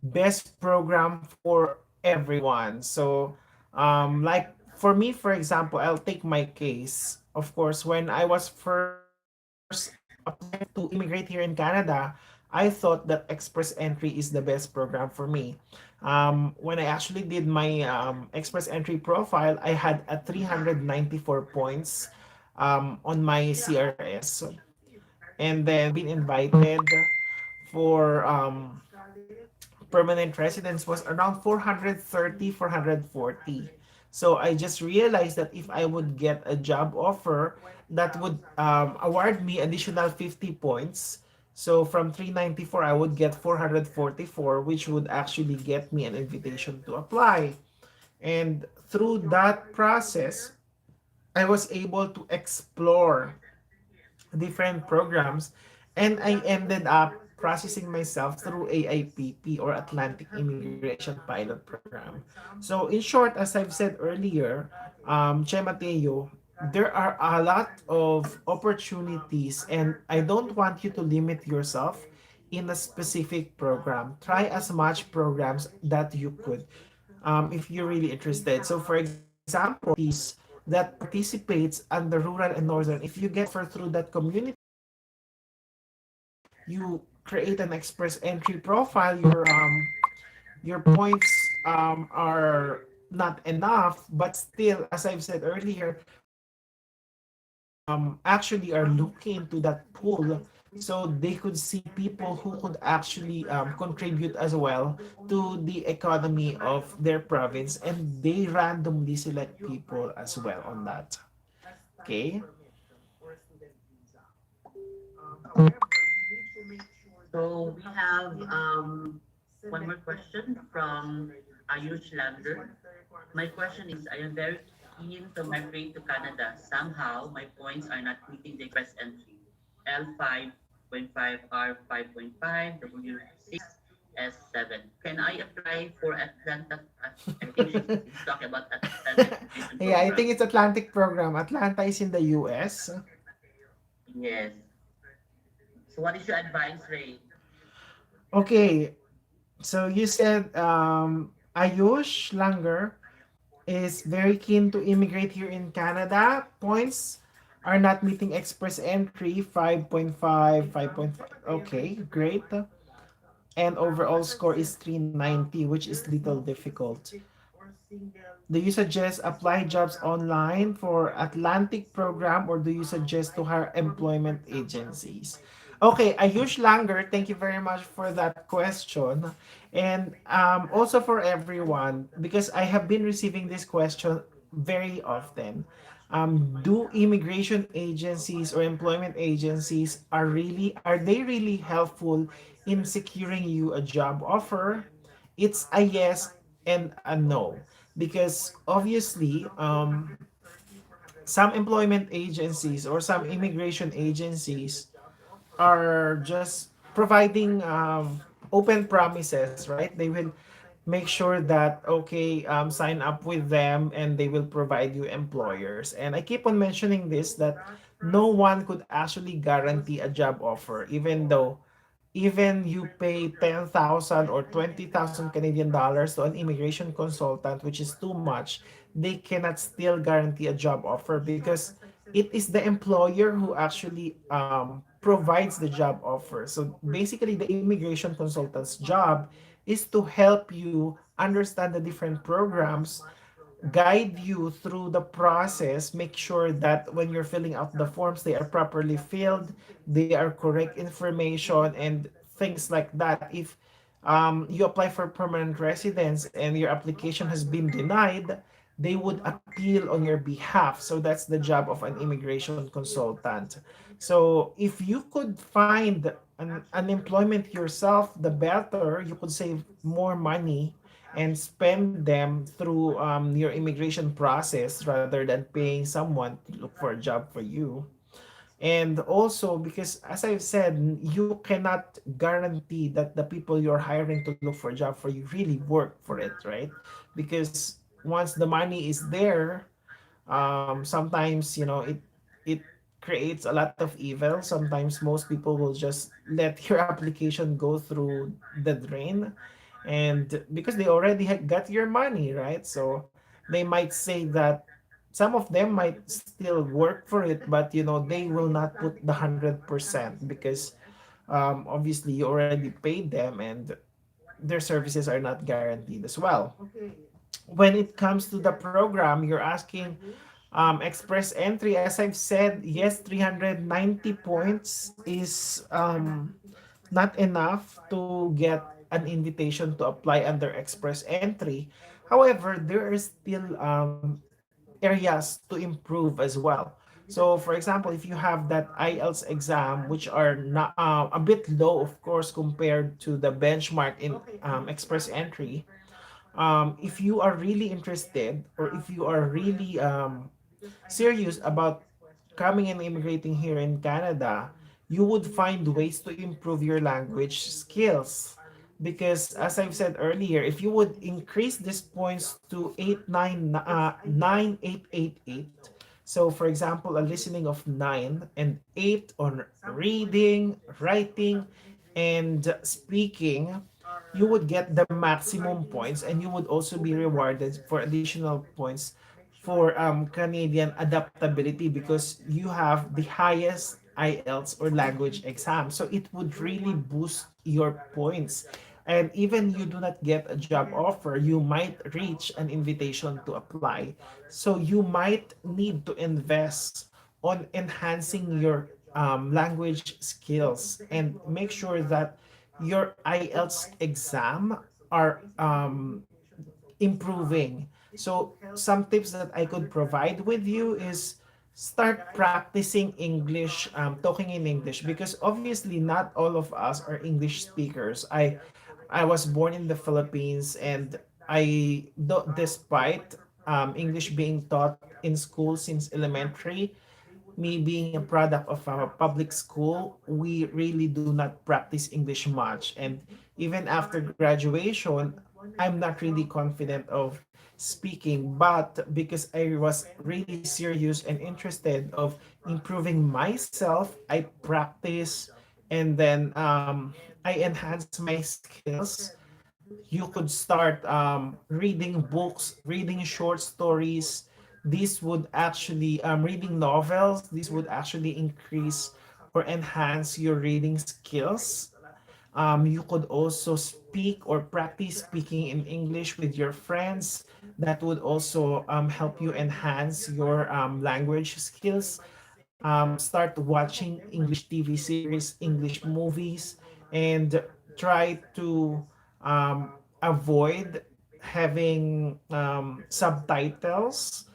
best program for everyone. So, like for me, for example, I'll take my case. Of course, when I was first applying to immigrate here in Canada, I thought that express entry is the best program for me. When I actually did my express entry profile, I had a 394 points on my CRS, and then being invited for permanent residence was around 430, 440. So I just realized that if I would get a job offer that would award me additional 50 points, so from 394 I would get 444, which would actually get me an invitation to apply. And through that process, I was able to explore different programs, and I ended up processing myself through AIPP or Atlantic Immigration Pilot Program. So in short, as I've said earlier, Che Mateo, there are a lot of opportunities, and I don't want you to limit yourself in a specific program. Try as much programs that you could, if you're really interested. So for example, that participates under rural and northern, if you get offer through that community, you create an express entry profile, your points are not enough, but still, as I've said earlier, colleges actually are looking into that pool so they could see people who could actually contribute as well to the economy of their province, and they randomly select people as well on that. Okay. So we have one more question from Ayush Lander. My question is, I am very keen to migrate to Canada. Somehow, my points are not meeting the express entry. L5.5, R5.5, W6. S7. Can I apply for Atlanta? I think she's talking about Atlanta immigration Yeah, I program. think it's Atlantic program. Atlanta is in the US. Yes. So what is your advice, Ray? Okay, so you said Ayush Langer is very keen to immigrate here in Canada. Points are not meeting express entry 5.5, 5.5. Okay, great. And overall score is 390, which is little difficult. Do you suggest apply jobs online for Atlantic program or do you suggest to hire employment agencies? Okay, Ayush Langer, thank you very much for that question. And also for everyone, because I have been receiving this question very often. Do immigration agencies or employment agencies are they really helpful in securing you a job offer? It's a yes and a no because obviously some employment agencies or some immigration agencies are just providing open promises, right? They will make sure that okay, sign up with them and they will provide you employers. And I keep on mentioning this that no one could actually guarantee a job offer, even though even you pay 10,000 or 20,000 Canadian dollars to an immigration consultant, which is too much, they cannot still guarantee a job offer because it is the employer who actually provides the job offer. So basically, the immigration consultant's job is to help you understand the different programs, guide you through the process, make sure that when you're filling out the forms, they are properly filled, they are correct information, and things like that. If you apply for permanent residence and your application has been denied, they would appeal on your behalf. So that's the job of an immigration consultant. So if you could find an employment yourself, the better. You could save more money and spend them through your immigration process rather than paying someone to look for a job for you. And also because as I've said, you cannot guarantee that the people you're hiring to look for a job for you really work for it, right? Because once the money is there, sometimes it creates a lot of evil. Sometimes most people will just let your application go through the drain, and because they already got your money, right? So they might say that some of them might still work for it, but they will not put the 100% because obviously you already paid them and their services are not guaranteed as well. When it comes to the program, you're asking express entry. As I've said, yes, 390 points is not enough to get an invitation to apply under express entry. However, there are still areas to improve as well. So, for example, if you have that IELTS exam, which are not a bit low, of course, compared to the benchmark in express entry, if you are really interested or if you are really serious about coming and immigrating here in Canada, you would find ways to improve your language skills. Because as I've said earlier, if you would increase these points to 9888, so for example, a listening of 9 and 8 on reading, writing, and speaking, you would get the maximum points and you would also be rewarded for additional points for Canadian adaptability because you have the highest IELTS or language exam. So it would really boost your points. And even you do not get a job offer, you might reach an invitation to apply. So you might need to invest on enhancing your language skills and make sure that your IELTS exam are improving. So some tips that I could provide with you is start practicing English, talking in English, because obviously not all of us are English speakers. I was born in the Philippines, and despite English being taught in school since elementary, me being a product of a public school, we really do not practice English much. And even after graduation, I'm not really confident of speaking, but because I was really serious and interested of improving myself, I practice, and then I enhance my skills. You could start reading books, reading short stories. This would actually reading novels. This would actually increase or enhance your reading skills. You could also speak or practice speaking in English with your friends. That would also help you enhance your language skills. Start watching English TV series, English movies, and try to avoid having subtitles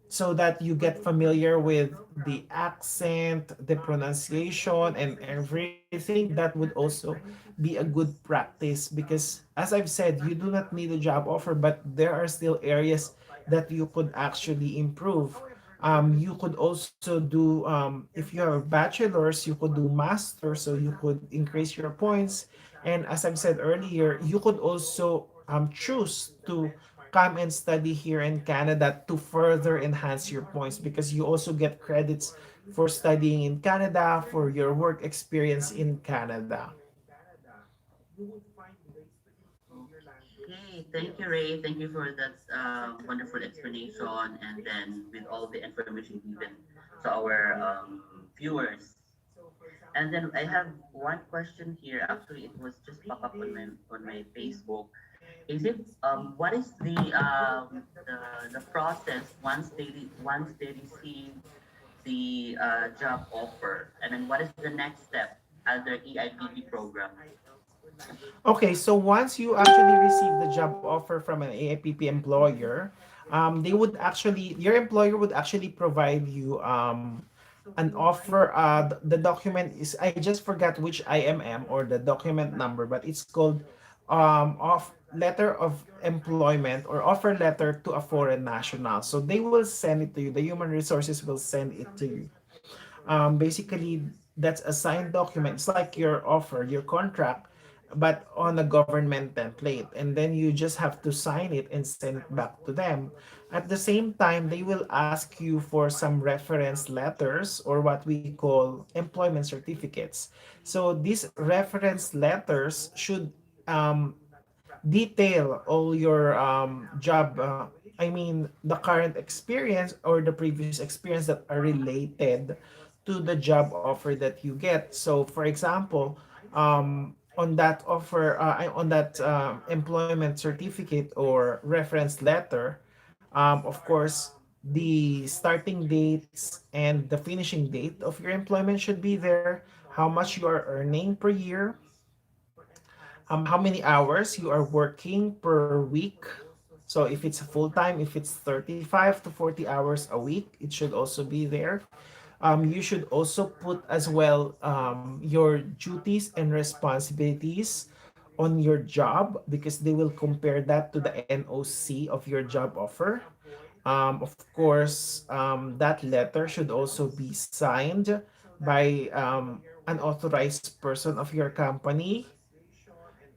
so that you get familiar with the accent, the pronunciation, and everything. That would also be a good practice because, as I've said, you do not need a job offer, but there are still areas that you could actually improve. You could also do, if you have a bachelor's, you could do master, so you could increase your points. And as I've said earlier, you could also choose to come and study here in Canada to further enhance your points because you also get credits for studying in Canada, for your work experience in Canada. Okay, thank you, Ray. Thank you for that wonderful explanation, and then with all the information given to our viewers. And then I have one question here. Actually, it was just pop up on my Facebook. Is it what is the process once they receive the job offer, and then what is the next step under EIPP program? Okay, so once you actually receive the job offer from an AIPP employer, they would actually, your employer would actually provide you an offer. The document is, I just forgot which IMM or the document number, but it's called of letter of employment or offer letter to a foreign national. So they will send it to you. The human resources will send it to you. Basically, that's a signed document. It's like your offer, your contract, but on a government template. And then you just have to sign it and send it back to them. At the same time, they will ask you for some reference letters or what we call employment certificates. So these reference letters should um, detail all your job, I mean the current experience or the previous experience that are related to the job offer that you get. So for example, on that offer, on that employment certificate or reference letter, of course the starting dates and the finishing date of your employment should be there, how much you are earning per year, how many hours you are working per week. So if it's full time, if it's 35 to 40 hours a week, it should also be there. You should also put as well your duties and responsibilities on your job because they will compare that to the NOC of your job offer. Of course, that letter should also be signed by an authorized person of your company,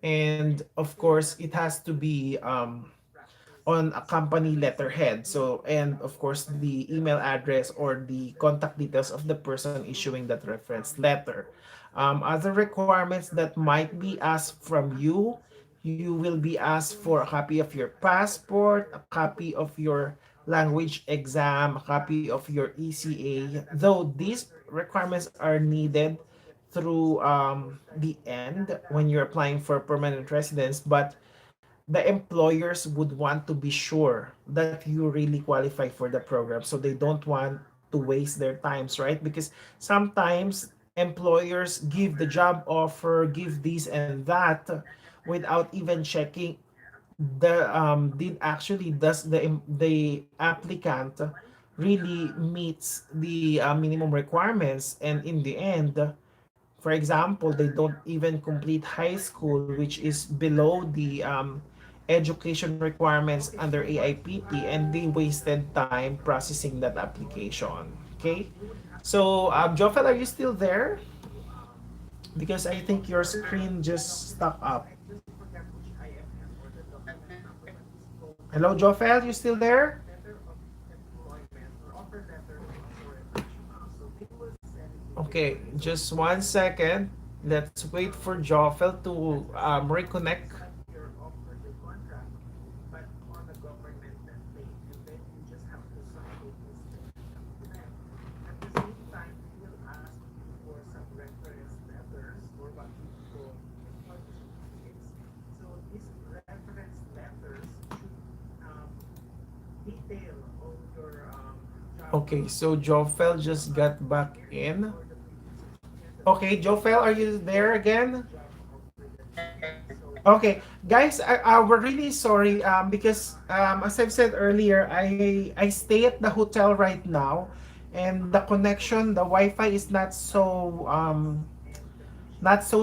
and of course it has to be on a company letterhead. So, and of course the email address or the contact details of the person issuing that reference letter. Other requirements that might be asked from you, you will be asked for a copy of your passport, a copy of your language exam, a copy of your ECA, though these requirements are needed through the end when you're applying for permanent residence, but the employers would want to be sure that you really qualify for the program, so they don't want to waste their times, right? Because sometimes employers give the job offer, give this and that without even checking the did actually does the applicant really meets the minimum requirements, and in the end, for example, they don't even complete high school, which is below the education requirements under AIPP, and they wasted time processing that application. Okay? So, Jofel, are you still there? because I think your screen just stuck up. Hello, Jofel, you still there? Okay, just 1 second. Let's wait for Jofel to reconnect. Okay, so Jofel just got back in. Okay, Jofel, are you there again? Okay, guys, we're really sorry because as I've said earlier, I stay at the hotel right now, and the connection, the Wi-Fi is not so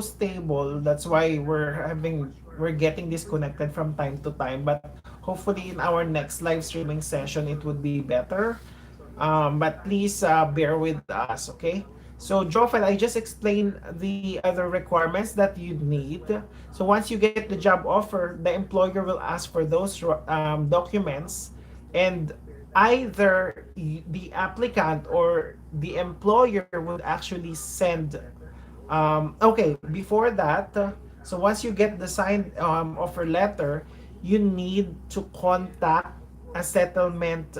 stable. That's why we're getting disconnected from time to time. But hopefully in our next live streaming session it would be better. But please bear with us, okay? So Jofel, I just explained the other requirements that you need. So once you get the job offer, the employer will ask for those documents, and either the applicant or the employer would actually send okay, before that, so once you get the signed offer letter, you need to contact a settlement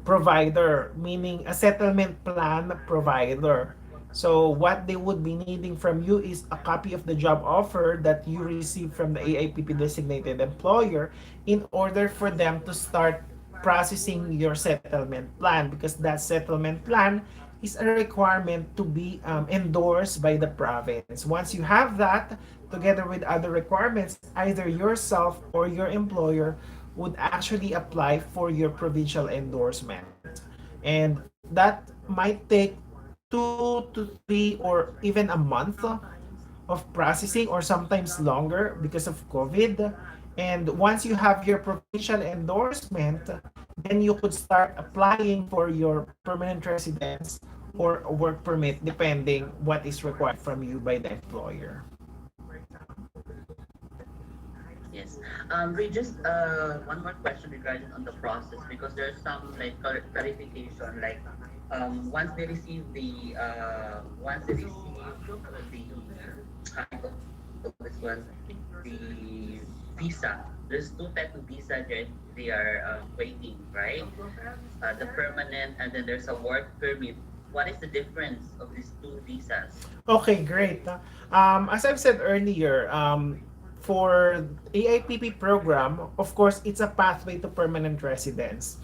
provider, meaning a settlement plan provider. So what they would be needing from you is a copy of the job offer that you received from the AIPP designated employer in order for them to start processing your settlement plan, because that settlement plan is a requirement to be endorsed by the province. Once you have that, together with other requirements, either yourself or your employer would actually apply for your provincial endorsement. And that might take 2 to 3 or even a month of processing, or sometimes longer because of COVID. And once you have your provincial endorsement, then you could start applying for your permanent residence or work permit depending what is required from you by the employer. Yes. We just one more question regarding on the process, because there's some like clarification, like once they receive the how you call this one, the visa. There's two types of visa that they are waiting, right? The permanent, and then there's a work permit. What is the difference of these two visas? Okay, great. As I've said earlier, for AIPP program, of course, it's a pathway to permanent residence.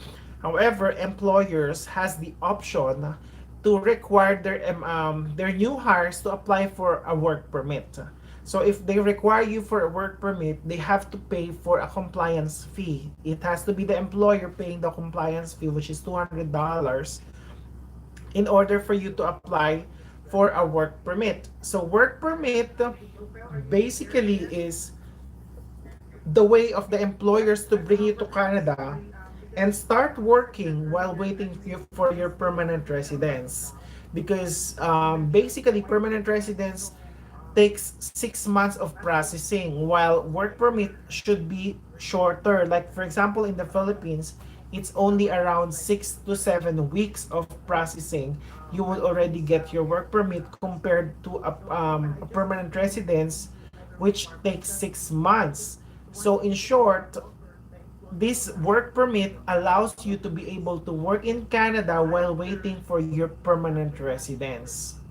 However, employers has the option to require their new hires to apply for a work permit. So if they require you for a work permit, they have to pay for a compliance fee. It has to be the employer paying the compliance fee, which is $200, in order for you to apply for a work permit. So work permit basically is the way of the employers to bring you to Canada and start working while waiting for your permanent residence. Because basically, permanent residence takes 6 months of processing, while work permit should be shorter. Like, for example, in the Philippines, it's only around 6 to 7 weeks of processing. You will already get your work permit compared to a permanent residence, which takes 6 months. So, in short, this work permit allows you to be able to work in Canada while waiting for your permanent residence.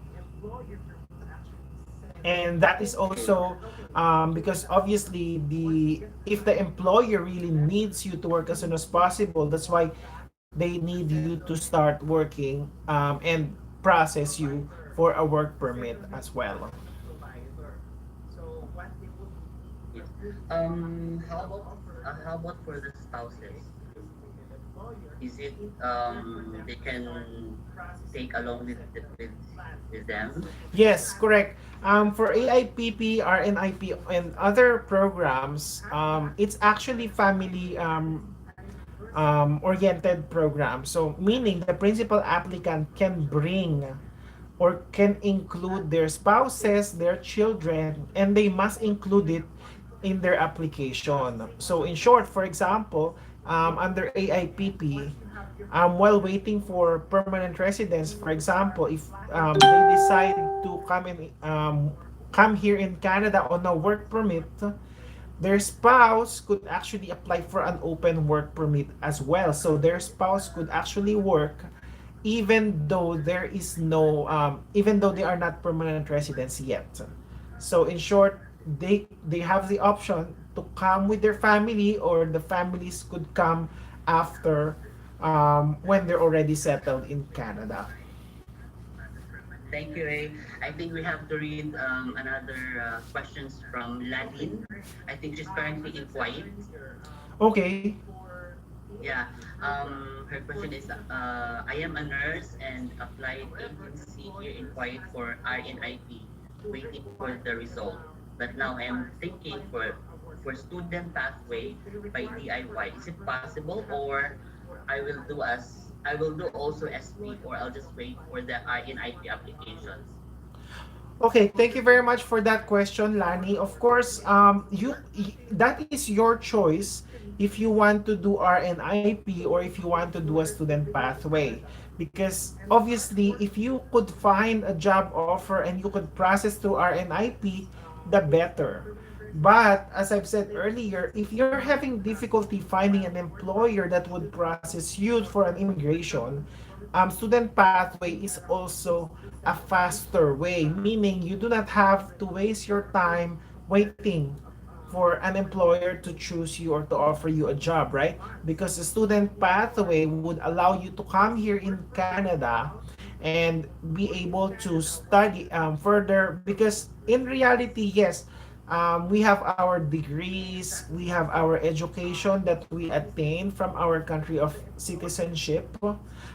And that is Okay. also because obviously the if the employer really needs you to work as soon as possible, that's why they need you to start working and process you for a work permit as well. Yes. How about for the spouses? Is it they can take along with them? Yes, correct. For AIPP, RNIP, and other programs, it's actually family oriented program. So meaning the principal applicant can bring or can include their spouses, their children, and they must include it in their application. So in short, for example, under AIPP, while waiting for permanent residence, for example, if they decide to come here in Canada on a work permit, their spouse could actually apply for an open work permit as well. So their spouse could actually work even though there is no, even though they are not permanent residents yet. So in short, they have the option to come with their family, or the families could come after, when they're already settled in Canada. Thank you, Ray. I think we have to read another questions from Ladin. I think she's currently in Kuwait. Okay. Yeah. Her question is, I am a nurse and applied agency here in Kuwait for RNIP, waiting for the result. But now I am thinking for student pathway by DIY. Is it possible, or I will do also SP, or I'll just wait for the RNIP applications? Okay, thank you very much for that question, Lani. Of course, that is your choice if you want to do RNIP or if you want to do a student pathway. Because obviously, if you could find a job offer and you could process through RNIP, the better. But as I've said earlier, if you're having difficulty finding an employer that would process you for an immigration, student pathway is also a faster way, meaning you do not have to waste your time waiting for an employer to choose you or to offer you a job, right? Because the student pathway would allow you to come here in Canada and be able to study further. Because in reality, yes, we have our degrees, we have our education that we attain from our country of citizenship.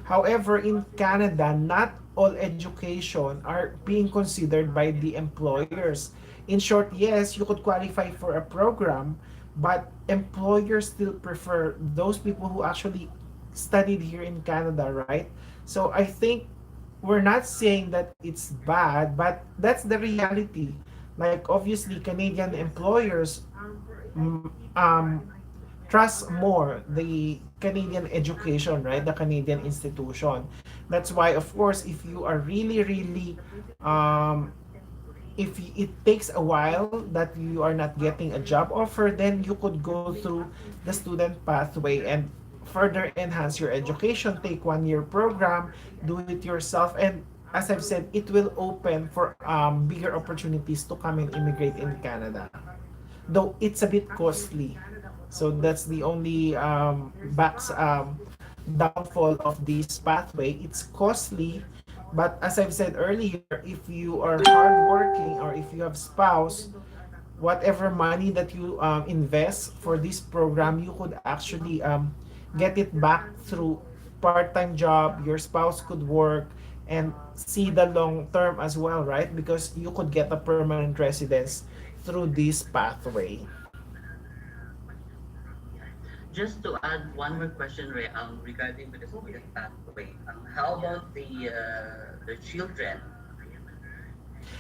However, in Canada, not all education are being considered by the employers. In short, yes, you could qualify for a program, but employers still prefer those people who actually studied here in Canada, right? So I think we're not saying that it's bad, but that's the reality. Like obviously, Canadian employers mm, um, trust more the Canadian education, right? The Canadian institution. That's why, of course, if you are really, um, if it takes a while that you are not getting a job offer, then you could go through the student pathway and further enhance your education. Take 1 year program, do it yourself, and as I've said, it will open for bigger opportunities to come and immigrate in Canada. Though it's a bit costly. So that's the only downfall of this pathway. It's costly, but as I've said earlier, if you are hardworking or if you have spouse, whatever money that you invest for this program, you could actually get it back through part-time job. Your spouse could work and see the long term as well, right? Because you could get a permanent residence through this pathway. Just to add one more question, Ray, regarding with the student pathway. How about the children?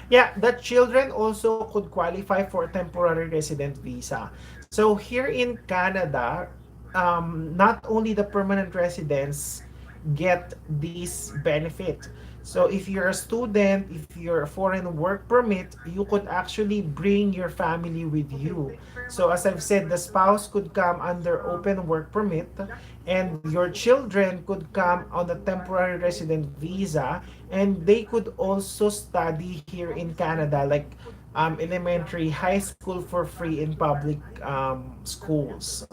Yeah, the children also could qualify for a temporary resident visa. So here in Canada, not only the permanent residents get this benefit. So if you're a student, if you're a foreign work permit, you could actually bring your family with you. So as I've said, the spouse could come under open work permit, and your children could come on a temporary resident visa, and they could also study here in Canada, like elementary, high school for free in public schools.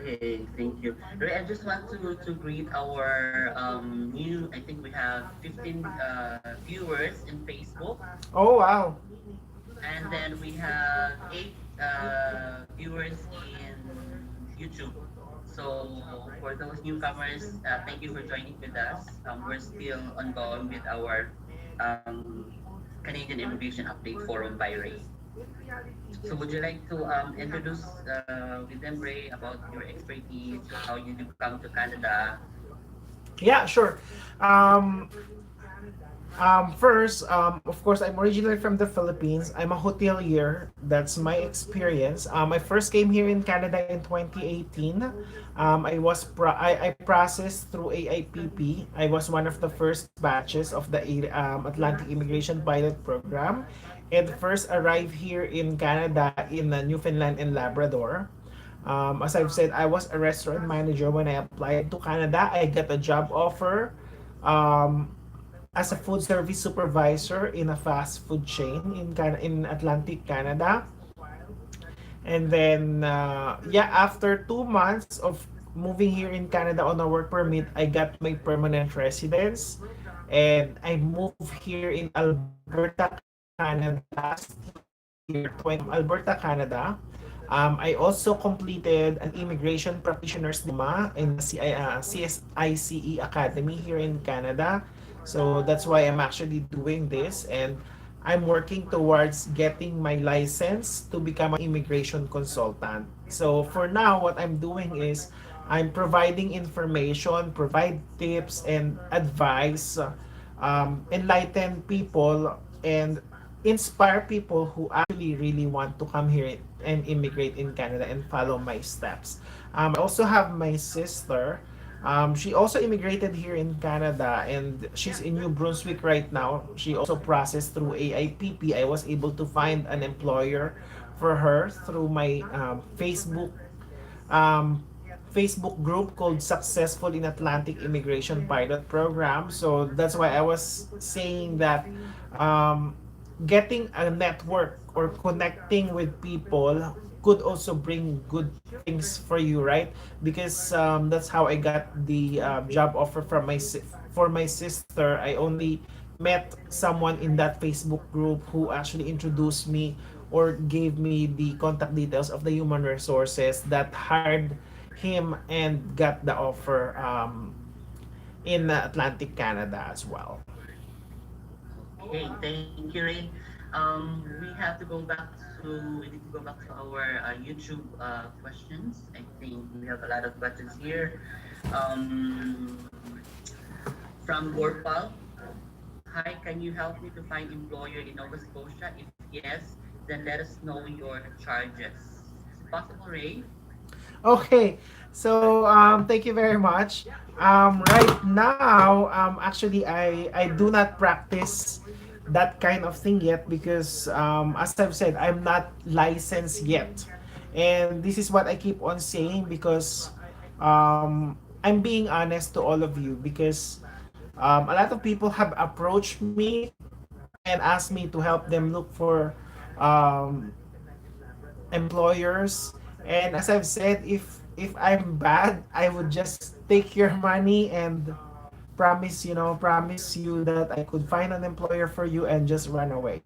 Okay, thank you. Ray, I just want to greet our new, I think we have 15 viewers in Facebook, Oh wow. and then we have 8 viewers in YouTube. So for those newcomers, thank you for joining with us. We're still ongoing with our um, Canadian Immigration Update Forum by Ray. So would you like to introduce with them, Ray, about your expertise, how you come to Canada? Yeah, sure. Um, First, of course, I'm originally from the Philippines. I'm a hotelier. That's my experience. I first came here in Canada in 2018. I processed through AIPP. I was one of the first batches of the Atlantic Immigration Pilot Program, and first arrived here in Canada in Newfoundland and Labrador. As I've said, I was a restaurant manager when I applied to Canada. I got a job offer. Um, as a food service supervisor in a fast food chain in Atlantic Canada. And then yeah, after 2 months of moving here in Canada on a work permit, I got my permanent residence, and I moved here in Alberta, Canada last year, Alberta, Canada. I also completed an immigration practitioner's diploma in the CSICE Academy here in Canada. So that's why I'm actually doing this, and I'm working towards getting my license to become an immigration consultant. So for now, what I'm doing is I'm providing information, provide tips and advice, enlighten people, and inspire people who actually really want to come here and immigrate in Canada and follow my steps. I also have my sister. She also immigrated here in Canada, and she's in New Brunswick right now. She also processed through AIPP. I was able to find an employer for her through my um, Facebook group called Successful in Atlantic Immigration Pilot Program. So that's why I was saying that um, getting a network or connecting with people could also bring good things for you, right? Because that's how I got the job offer from for my sister. I only met someone in that Facebook group who actually introduced me or gave me the contact details of the human resources that hired him and got the offer in Atlantic Canada as well. Okay, thank you, Ray. We have to go back to we need to go back to our YouTube questions. I think we have a lot of questions here. Um, from Gorpal. Hi, can you help me to find employer in Nova Scotia? If yes, then let us know your charges. Is it possible, Ray? Okay, so thank you very much. Right now, actually, I do not practice that kind of thing yet because, as I've said, I'm not licensed yet, and this is what I keep on saying because I'm being honest to all of you because a lot of people have approached me and asked me to help them look for um, employers. And as I've said, if I'm bad, I would just take your money and promise you that I could find an employer for you and just run away.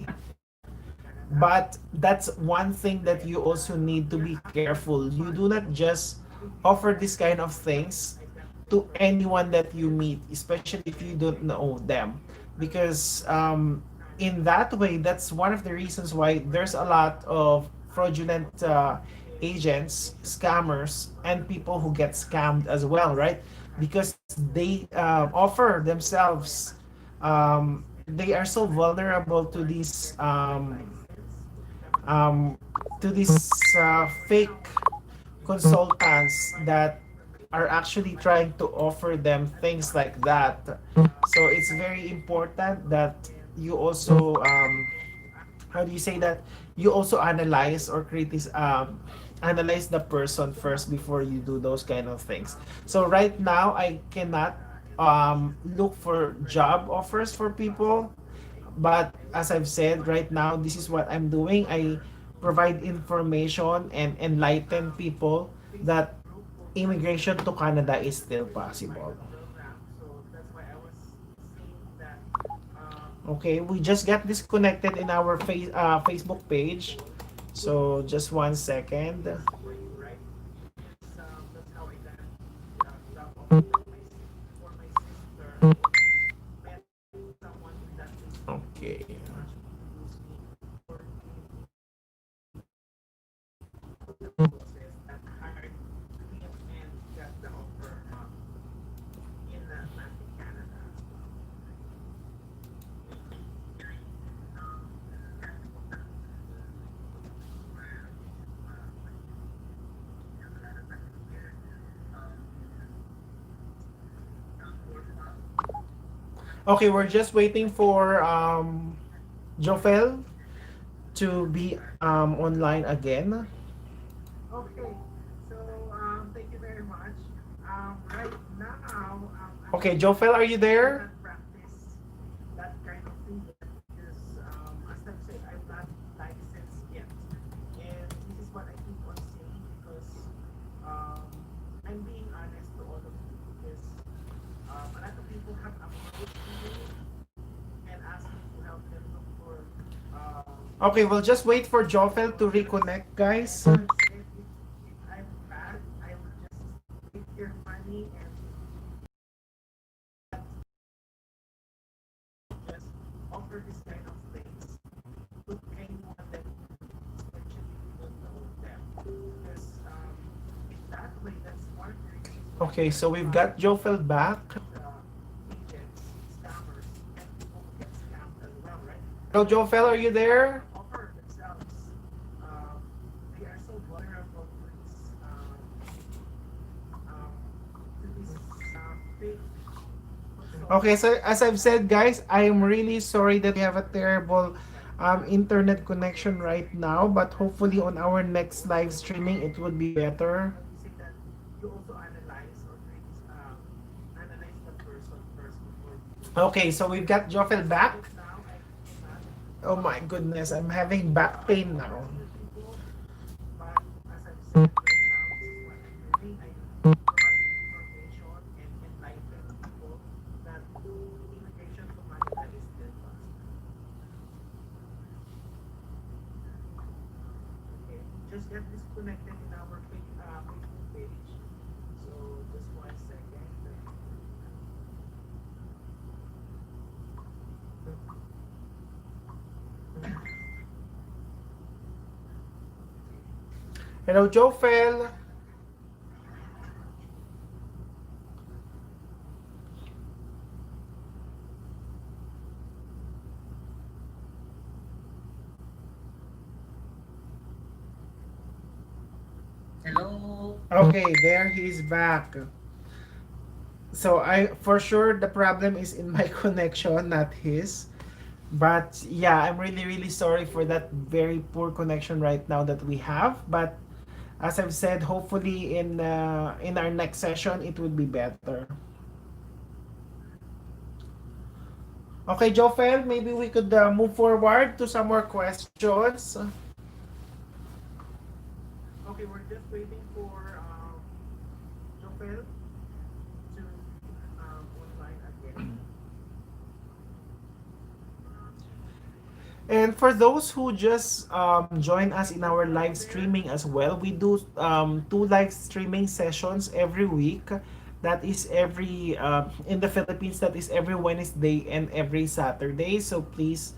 But that's one thing that you also need to be careful. You do not just offer this kind of things to anyone that you meet, especially if you don't know them. Because in that way, that's one of the reasons why there's a lot of fraudulent agents, scammers, and people who get scammed as well, right? Because they offer themselves, they are so vulnerable um, to these fake consultants that are actually trying to offer them things like that. So it's very important that you also how do you say that, you also analyze or analyze the person first before you do those kind of things. So right now I cannot look for job offers for people, but as I've said, right now this is what I'm doing. I provide information and enlighten people that immigration to Canada is still possible. Okay, we just got disconnected in our Facebook page. So just 1 second. Okay. Okay, we're just waiting for Jofel to be online again. Okay, Jofel, are you there? Okay, we'll just wait for Jofel to reconnect, guys. Okay, so we've got Jofel back. Hello, Jofel, are you there? Okay, so as I've said, guys, I am really sorry that we have a terrible internet connection right now, but hopefully on our next live streaming, it would be better. Okay, so we've got Jofel back. Oh my goodness, I'm having back pain now. Hello, Jofel. Hello. Okay, there he's back. So I for sure the problem is in my connection, not his. But yeah, I'm really really sorry for that very poor connection right now that we have. But as I've said, hopefully in our next session it would be better. Okay, Jofel, maybe we could move forward to some more questions. And for those who just join us in our live streaming as well, we do two live streaming sessions every week. That is every in the Philippines. That is every Wednesday and every Saturday. So please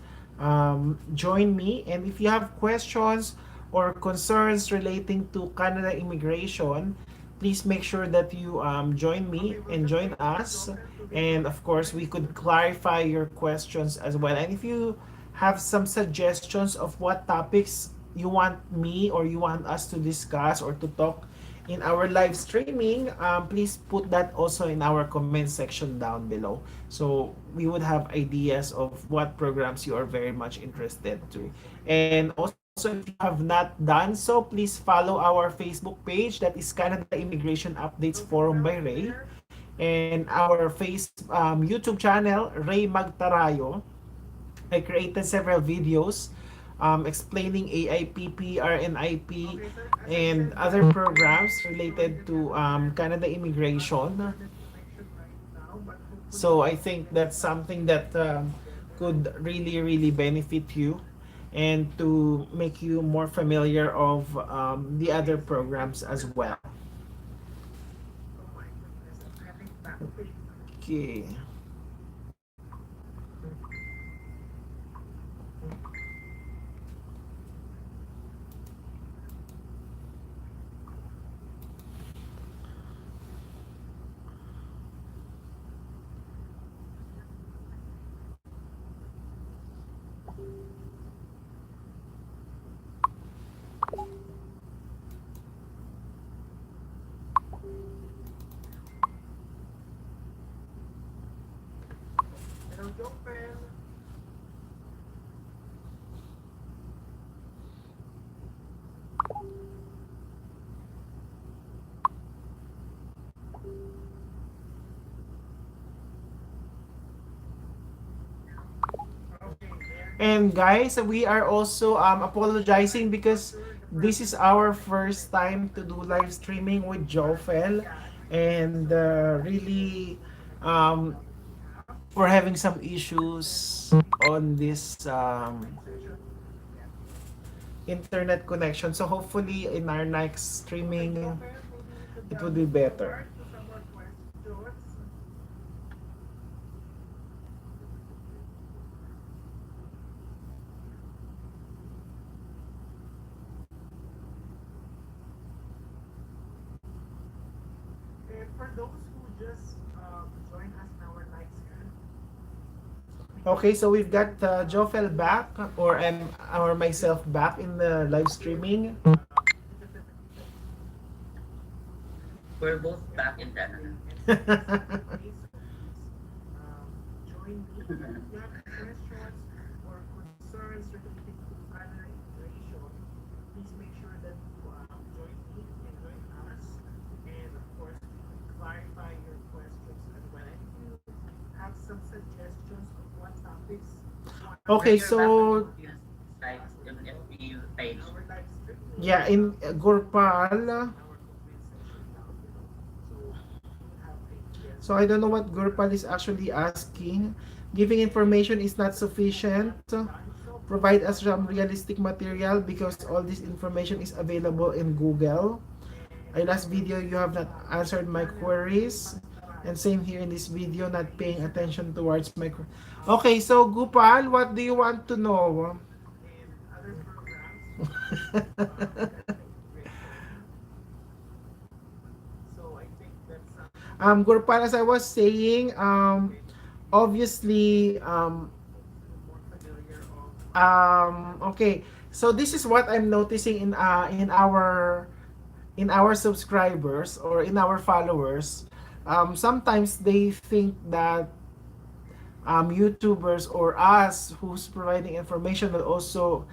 join me. And if you have questions or concerns relating to Canada immigration, please make sure that you join me and join us. And of course, we could clarify your questions as well. And if you have some suggestions of what topics you want me or you want us to discuss or to talk in our live streaming, please put that also in our comment section down below. So we would have ideas of what programs you are very much interested to. And also, if you have not done so, please follow our Facebook page. That is Canada Immigration Updates Forum by Ray. And our YouTube channel, Ray Magtarayo. I created several videos explaining AIPP, RNIP, and other programs related to Canada immigration. So I think that's something that could really, really benefit you and to make you more familiar of the other programs as well. Okay. And guys, we are also apologizing because this is our first time to do live streaming with Jofel, and really we're having some issues on this internet connection. So hopefully in our next streaming it will be better. Okay, so we've got Jofel back, or myself back in the live streaming. We're both back in Canada. Share Okay, your background so experience like in FB page. yeah, in Gurpal. So I don't know what Gurpal is actually asking. Giving information is not sufficient. Provide us some realistic material because all this information is available in Google. Our last video you have not answered my queries. And same here in this video, not paying attention towards my Okay, so Gupal, what do you want to know? Gurpal, as I was saying, obviously, okay. So this is what I'm noticing in our subscribers or in our followers. Sometimes they think that YouTubers or us who's providing information will also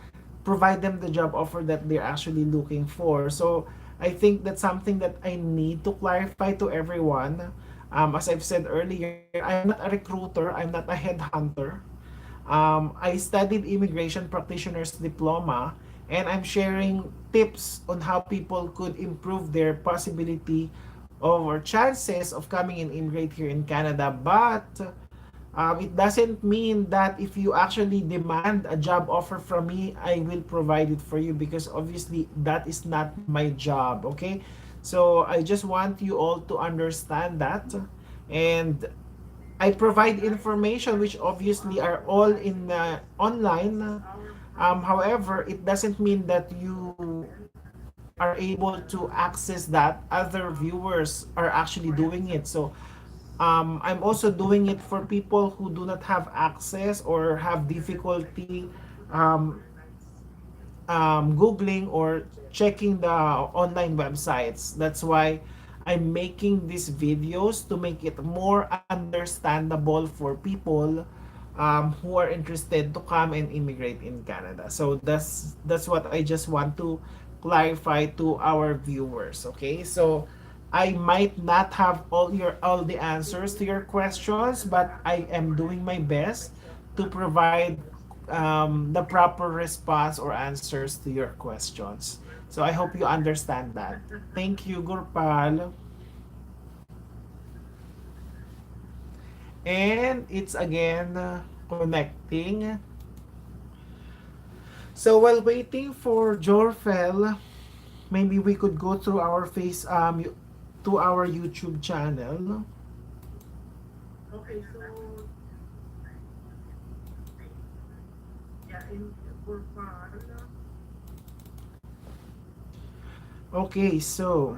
provide them the job offer that they're actually looking for. So I think that's something that I need to clarify to everyone. As I've said earlier, I'm not a recruiter, I'm not a headhunter. I studied immigration practitioner's diploma, and I'm sharing tips on how people could improve their possibility or chances of coming and immigrate here in Canada. But it doesn't mean that if you actually demand a job offer from me, I will provide it for you, because obviously that is not my job. Okay, so I just want you all to understand that. And I provide information which obviously are all in online. However, it doesn't mean that you are able to access that. Other viewers are actually doing it. So I'm also doing it for people who do not have access or have difficulty um, googling or checking the online websites. That's why I'm making these videos to make it more understandable for people who are interested to come and immigrate in Canada. So that's what I just want to clarify to our viewers. Okay, so I might not have all the answers to your questions, but I am doing my best to provide the proper response or answers to your questions. So I hope you understand that. Thank you, Gurpal. And it's again connecting. So while waiting for Jorfel, maybe we could go through our to our YouTube channel. Okay, so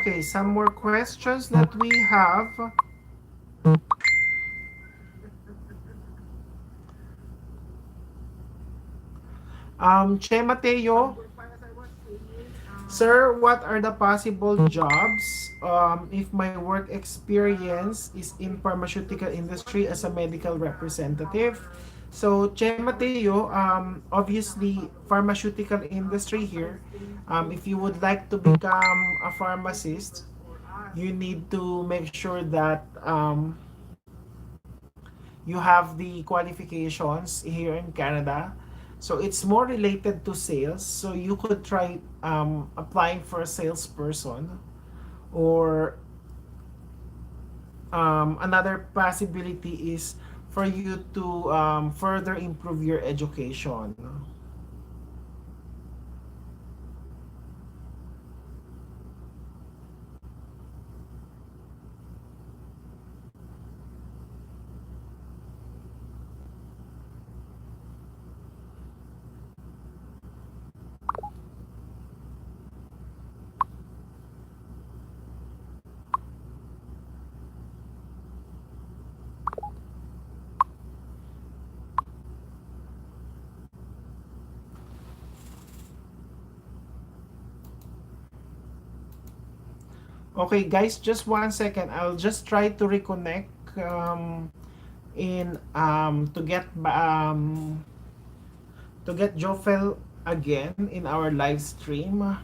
okay, some more questions that we have. Che Mateo, sir, what are the possible jobs if my work experience is in pharmaceutical industry as a medical representative? So, Che Mateo, obviously, pharmaceutical industry here, if you would like to become a pharmacist, you need to make sure that you have the qualifications here in Canada. So it's more related to sales. So you could try applying for a salesperson, or another possibility is for you to further improve your education. Okay, guys, just 1 second. I'll just try to reconnect in to get Jofel again in our live stream.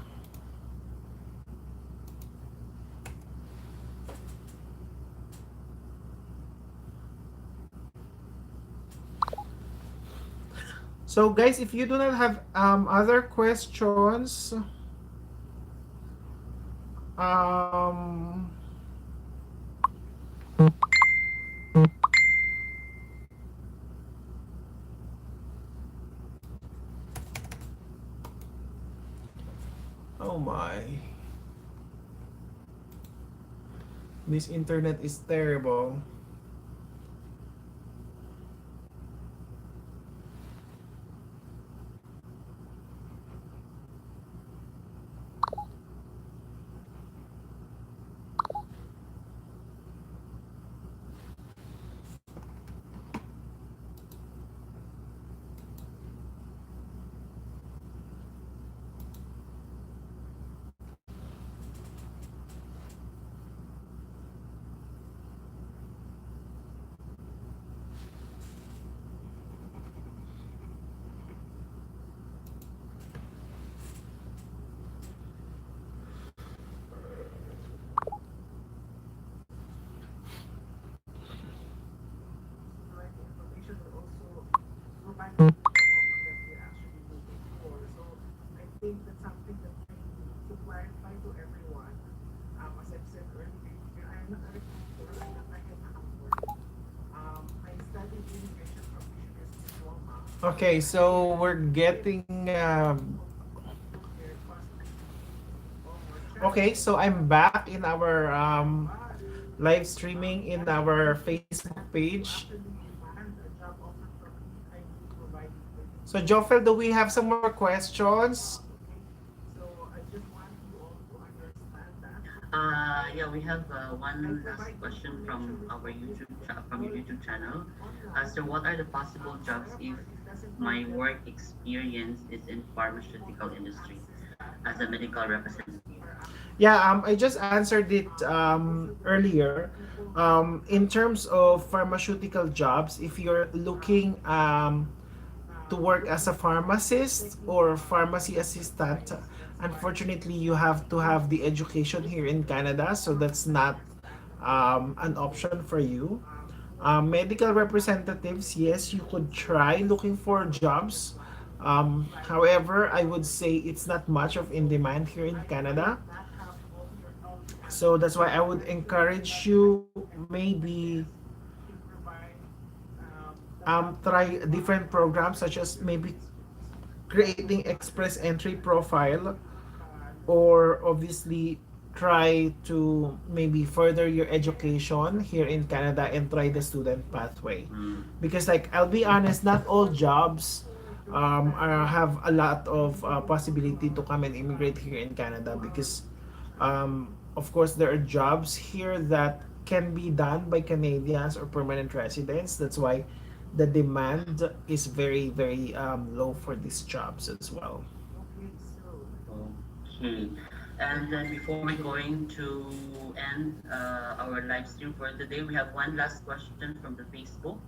So guys, if you do not have other questions, um oh my, this internet is terrible. Okay, so we're getting okay, so I'm back in our live streaming in our Facebook page. So Joffel, do we have some more questions? Yeah, we have one last question from our from your YouTube channel. So, what are the possible jobs if my work experience is in pharmaceutical industry as a medical representative? Yeah, I just answered it earlier. In terms of pharmaceutical jobs, if you're looking to work as a pharmacist or pharmacy assistant, unfortunately, you have to have the education here in Canada, so that's not an option for you. Medical representatives, yes, you could try looking for jobs. However, I would say it's not much of in demand here in Canada. So that's why I would encourage you maybe try different programs such as maybe creating express entry profile, or obviously try to maybe further your education here in Canada and try the student pathway. Mm. Because like I'll be honest, not all jobs have a lot of possibility to come and immigrate here in Canada, because of course there are jobs here that can be done by Canadians or permanent residents. That's why the demand is very, very low for these jobs as well. Okay. And then before we're going to end our live stream for today, we have one last question from the Facebook.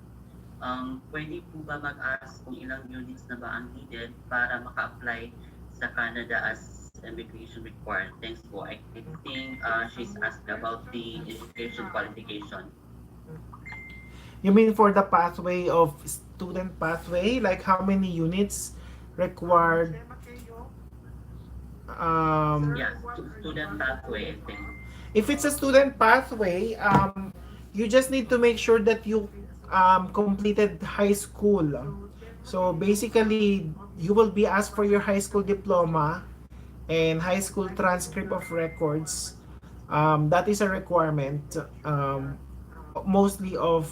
Pwede po ba mag-ask kung ilang units na ba ang needed para maka-apply sa Canada as immigration required? Thanks po. I think she's asked about the immigration qualification. You mean for the pathway of student pathway, like how many units required? Um, Yeah, student pathway, I think. if it's a student pathway, you just need to make sure that you completed high school. So basically, you will be asked for your high school diploma and high school transcript of records. That is a requirement, mostly of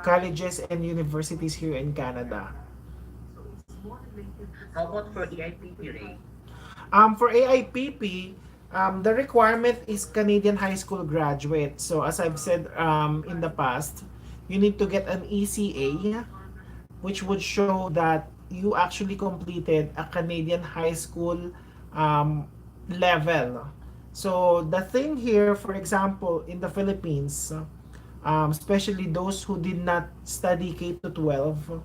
colleges and universities here in Canada. How about for EIPP rate? For AIPP, the requirement is Canadian high school graduate. So as I've said in the past, you need to get an ECA, which would show that you actually completed a Canadian high school um, level. So the thing here, for example, in the Philippines, especially those who did not study K to 12,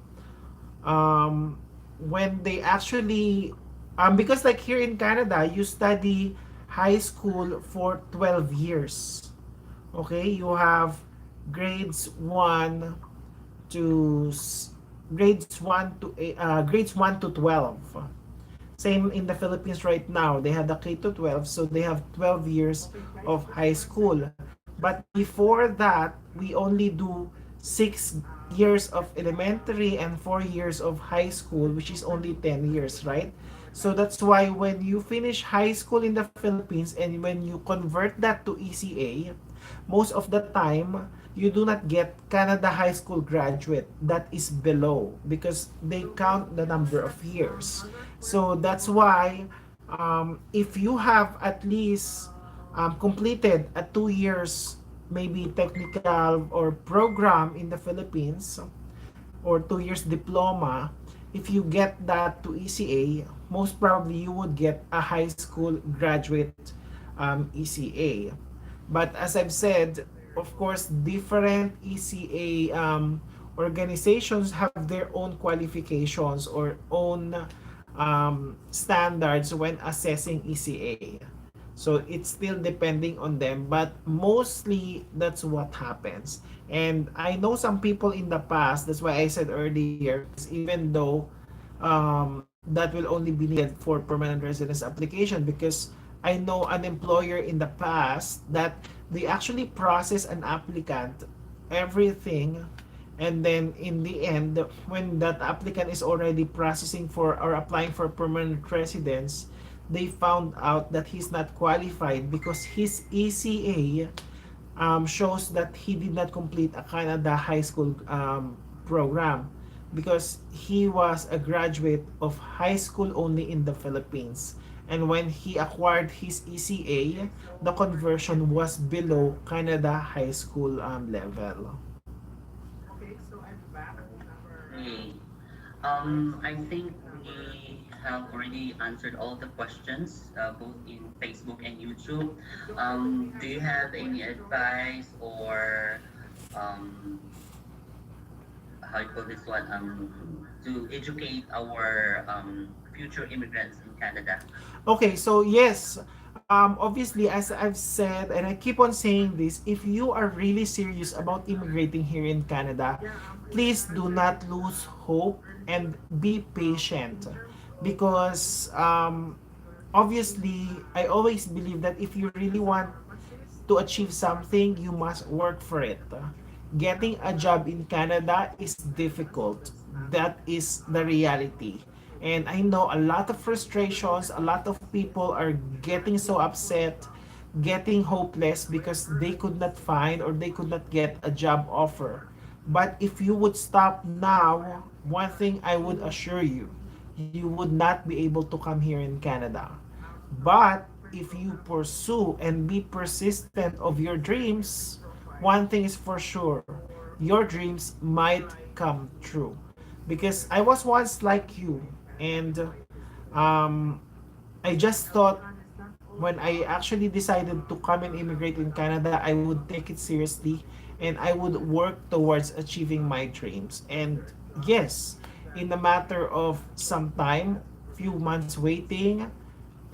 um, when they actually because like here in Canada you study high school for 12 years. Okay, you have grades 1 to grades 1 to 12. Same in the Philippines right now. They have the K to 12, so they have 12 years of high school. But before that, we only do 6 years of elementary and 4 years of high school, which is only 10 years, right? So that's why when you finish high school in the Philippines and when you convert that to ECA, most of the time you do not get Canada high school graduate. That is below because they count the number of years. So that's why if you have at least completed a 2 years maybe technical or program in the Philippines or 2 years diploma, if you get that to ECA, most probably you would get a high school graduate ECA. But as I've said, of course, different ECA organizations have their own qualifications or own standards when assessing ECA. So it's still depending on them, but mostly that's what happens. And I know some people in the past, that's why I said earlier, because even though that will only be needed for permanent residence application, because I know an employer in the past that they actually process an applicant, everything, and then in the end, when that applicant is already processing for or applying for permanent residence, they found out that he's not qualified because his ECA shows that he did not complete a Canada high school program because he was a graduate of high school only in the Philippines. And when he acquired his ECA, the conversion was below Canada high school level. Okay. I think we have already answered all the questions, both in Facebook and YouTube. Do you have any advice or um, how you call this one? To educate our future immigrants in Canada? Okay, so yes, obviously, as I've said, and I keep on saying this, if you are really serious about immigrating here in Canada, please do not lose hope and be patient. Because obviously, I always believe that if you really want to achieve something, you must work for it. Getting a job in Canada is difficult. That is the reality. And I know a lot of frustrations, a lot of people are getting so upset, getting hopeless because they could not find or they could not get a job offer. But if you would stop now, one thing I would assure you, you would not be able to come here in Canada. But if you pursue and be persistent of your dreams, one thing is for sure, your dreams might come true. Because I was once like you, and um, I just thought when I actually decided to come and immigrate in Canada, I would take it seriously and I would work towards achieving my dreams. And yes, in a matter of some time, few months waiting,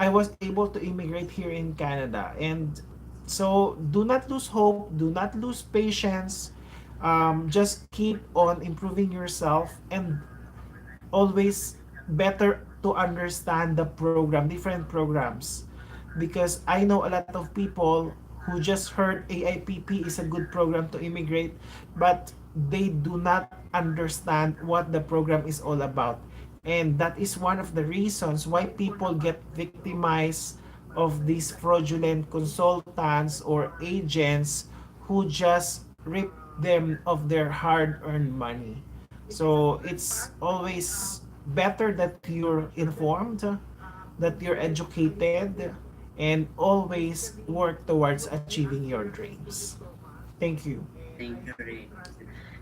I was able to immigrate here in Canada. And so do not lose hope, do not lose patience. Just keep on improving yourself and always better to understand the program, different programs. Because I know a lot of people who just heard AIPP is a good program to immigrate, but they do not understand what the program is all about. And that is one of the reasons why people get victimized of these fraudulent consultants or agents who just rip them of their hard-earned money. So it's always better that you're informed, that you're educated, and always work towards achieving your dreams. Thank you. Thank you, Ray.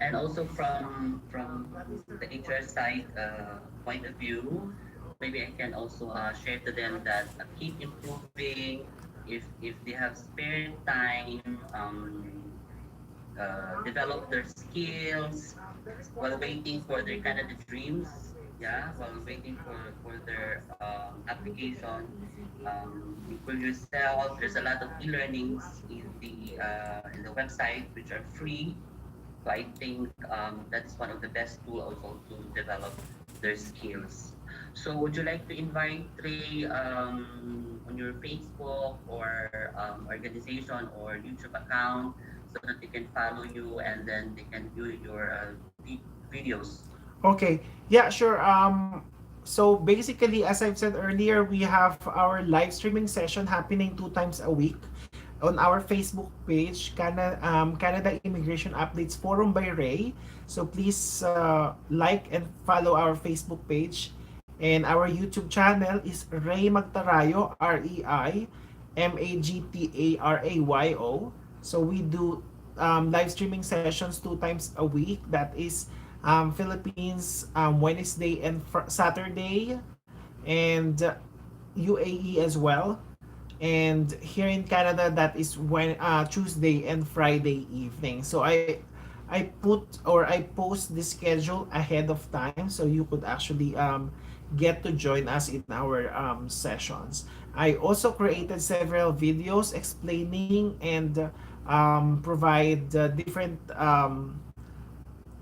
And also from the HR side point of view, maybe I can also share to them that keep improving. If they have spare time, develop their skills while waiting for their Canada dreams. Yeah, while waiting for their application, improve yourself. There's a lot of e-learnings in the website which are free. So I think that's one of the best tool also to develop their skills. So would you like to invite Trey on your Facebook or organization or YouTube account so that they can follow you and then they can view your videos? Okay. Yeah, sure. So basically, as I've said earlier, we have our live streaming session happening 2 times a week on our Facebook page, Canada Immigration Updates Forum by Ray. So please like and follow our Facebook page. And our YouTube channel is Ray Magtarayo, REIMAGTARAYO. So we do live streaming sessions 2 times a week. That is Philippines Wednesday and Saturday, and UAE as well. And here in Canada, that is when Tuesday and Friday evening. So I put or I post the schedule ahead of time so you could actually get to join us in our sessions. I also created several videos explaining and provide different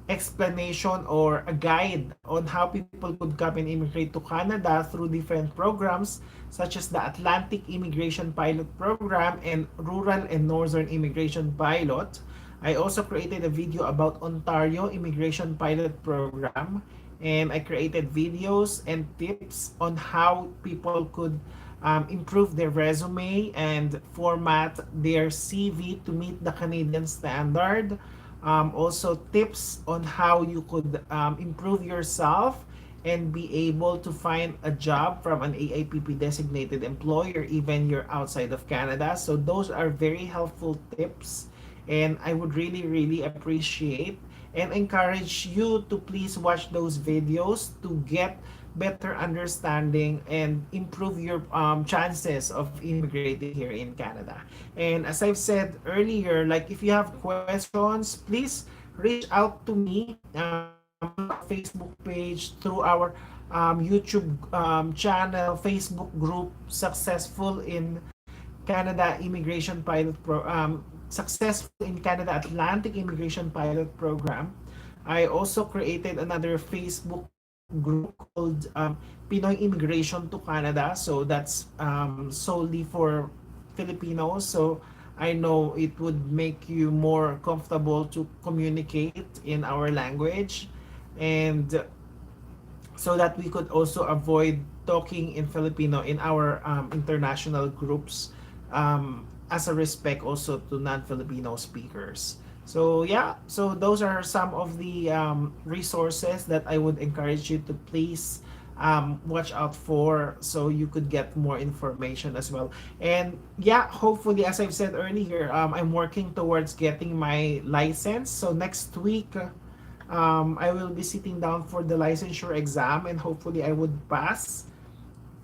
explanation or a guide on how people could come and immigrate to Canada through different programs such as the Atlantic Immigration Pilot Program and Rural and Northern Immigration Pilot. I also created a video about Ontario Immigration Pilot Program, and I created videos and tips on how people could improve their resume and format their CV to meet the Canadian standard. Also tips on how you could improve yourself and be able to find a job from an AIPP designated employer even you're outside of Canada. So those are very helpful tips, and I would really appreciate and encourage you to please watch those videos to get better understanding and improve your chances of immigrating here in Canada. And as I've said earlier, like if you have questions, please reach out to me through our Facebook page, through our YouTube channel, Facebook group, Successful in Canada Immigration Pilot Successful in Canada Atlantic Immigration Pilot Program. I also created another Facebook group called Pinoy Immigration to Canada. So that's solely for Filipinos. So I know it would make you more comfortable to communicate in our language, and so that we could also avoid talking in Filipino in our international groups, as a respect also to non-Filipino speakers. So yeah, so those are some of the resources that I would encourage you to please watch out for, so you could get more information as well. And yeah, hopefully, as I've said earlier, I'm working towards getting my license. So next week, I will be sitting down for the licensure exam, and hopefully I would pass,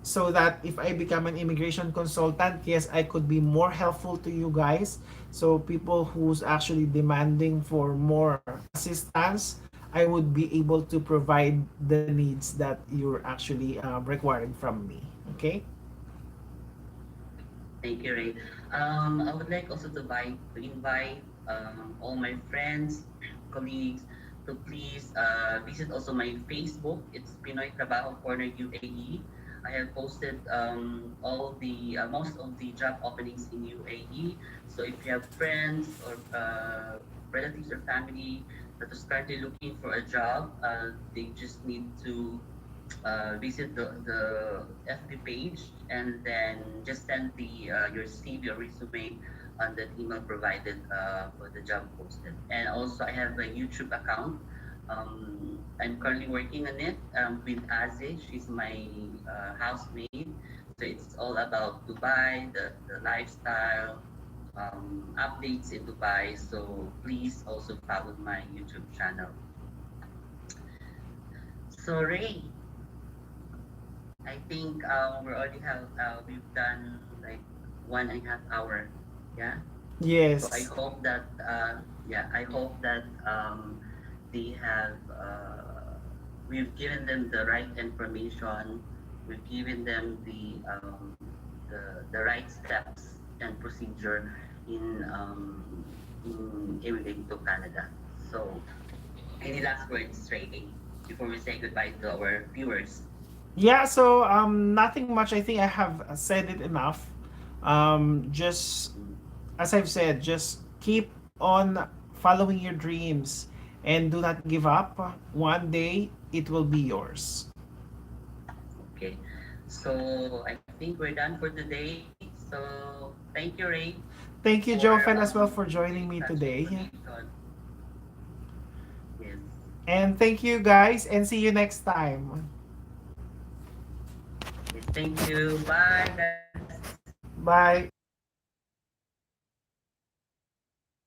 so that if I become an immigration consultant, yes, I could be more helpful to you guys. So people who's actually demanding for more assistance, I would be able to provide the needs that you're actually requiring from me. Okay? Thank you, Ray. I would like also to invite all my friends, colleagues to please visit also my Facebook. It's Pinoy Trabaho Corner UAE. I have posted all the most of the job openings in UAE. So if you have friends or relatives or family that is currently looking for a job, they just need to visit the FB page and then just send the your CV or resume on that email provided for the job posted. And also, I have a YouTube account. I'm currently working on it with Aziz. She's my housemate. So it's all about Dubai, the lifestyle, updates in Dubai. So please also follow my YouTube channel. So Ray, I think we've done like 1.5 hour. Yeah. So I Yes. hope that I hope that they have we've given them the right information. We've given them the right steps and procedure in immigrating to Canada. So any last words, Ray, before we say goodbye to our viewers? Yeah, so nothing much. I think I have said it enough. Just as I've said, just keep on following your dreams and do not give up. One day it will be yours. Okay. So I think we're done for today. So thank you, Ray, Thank you, for Jofen, as well for giving joining me such today. information. Yes. And thank you, guys, and see you next time. Yes. Thank you. Bye, guys. Bye.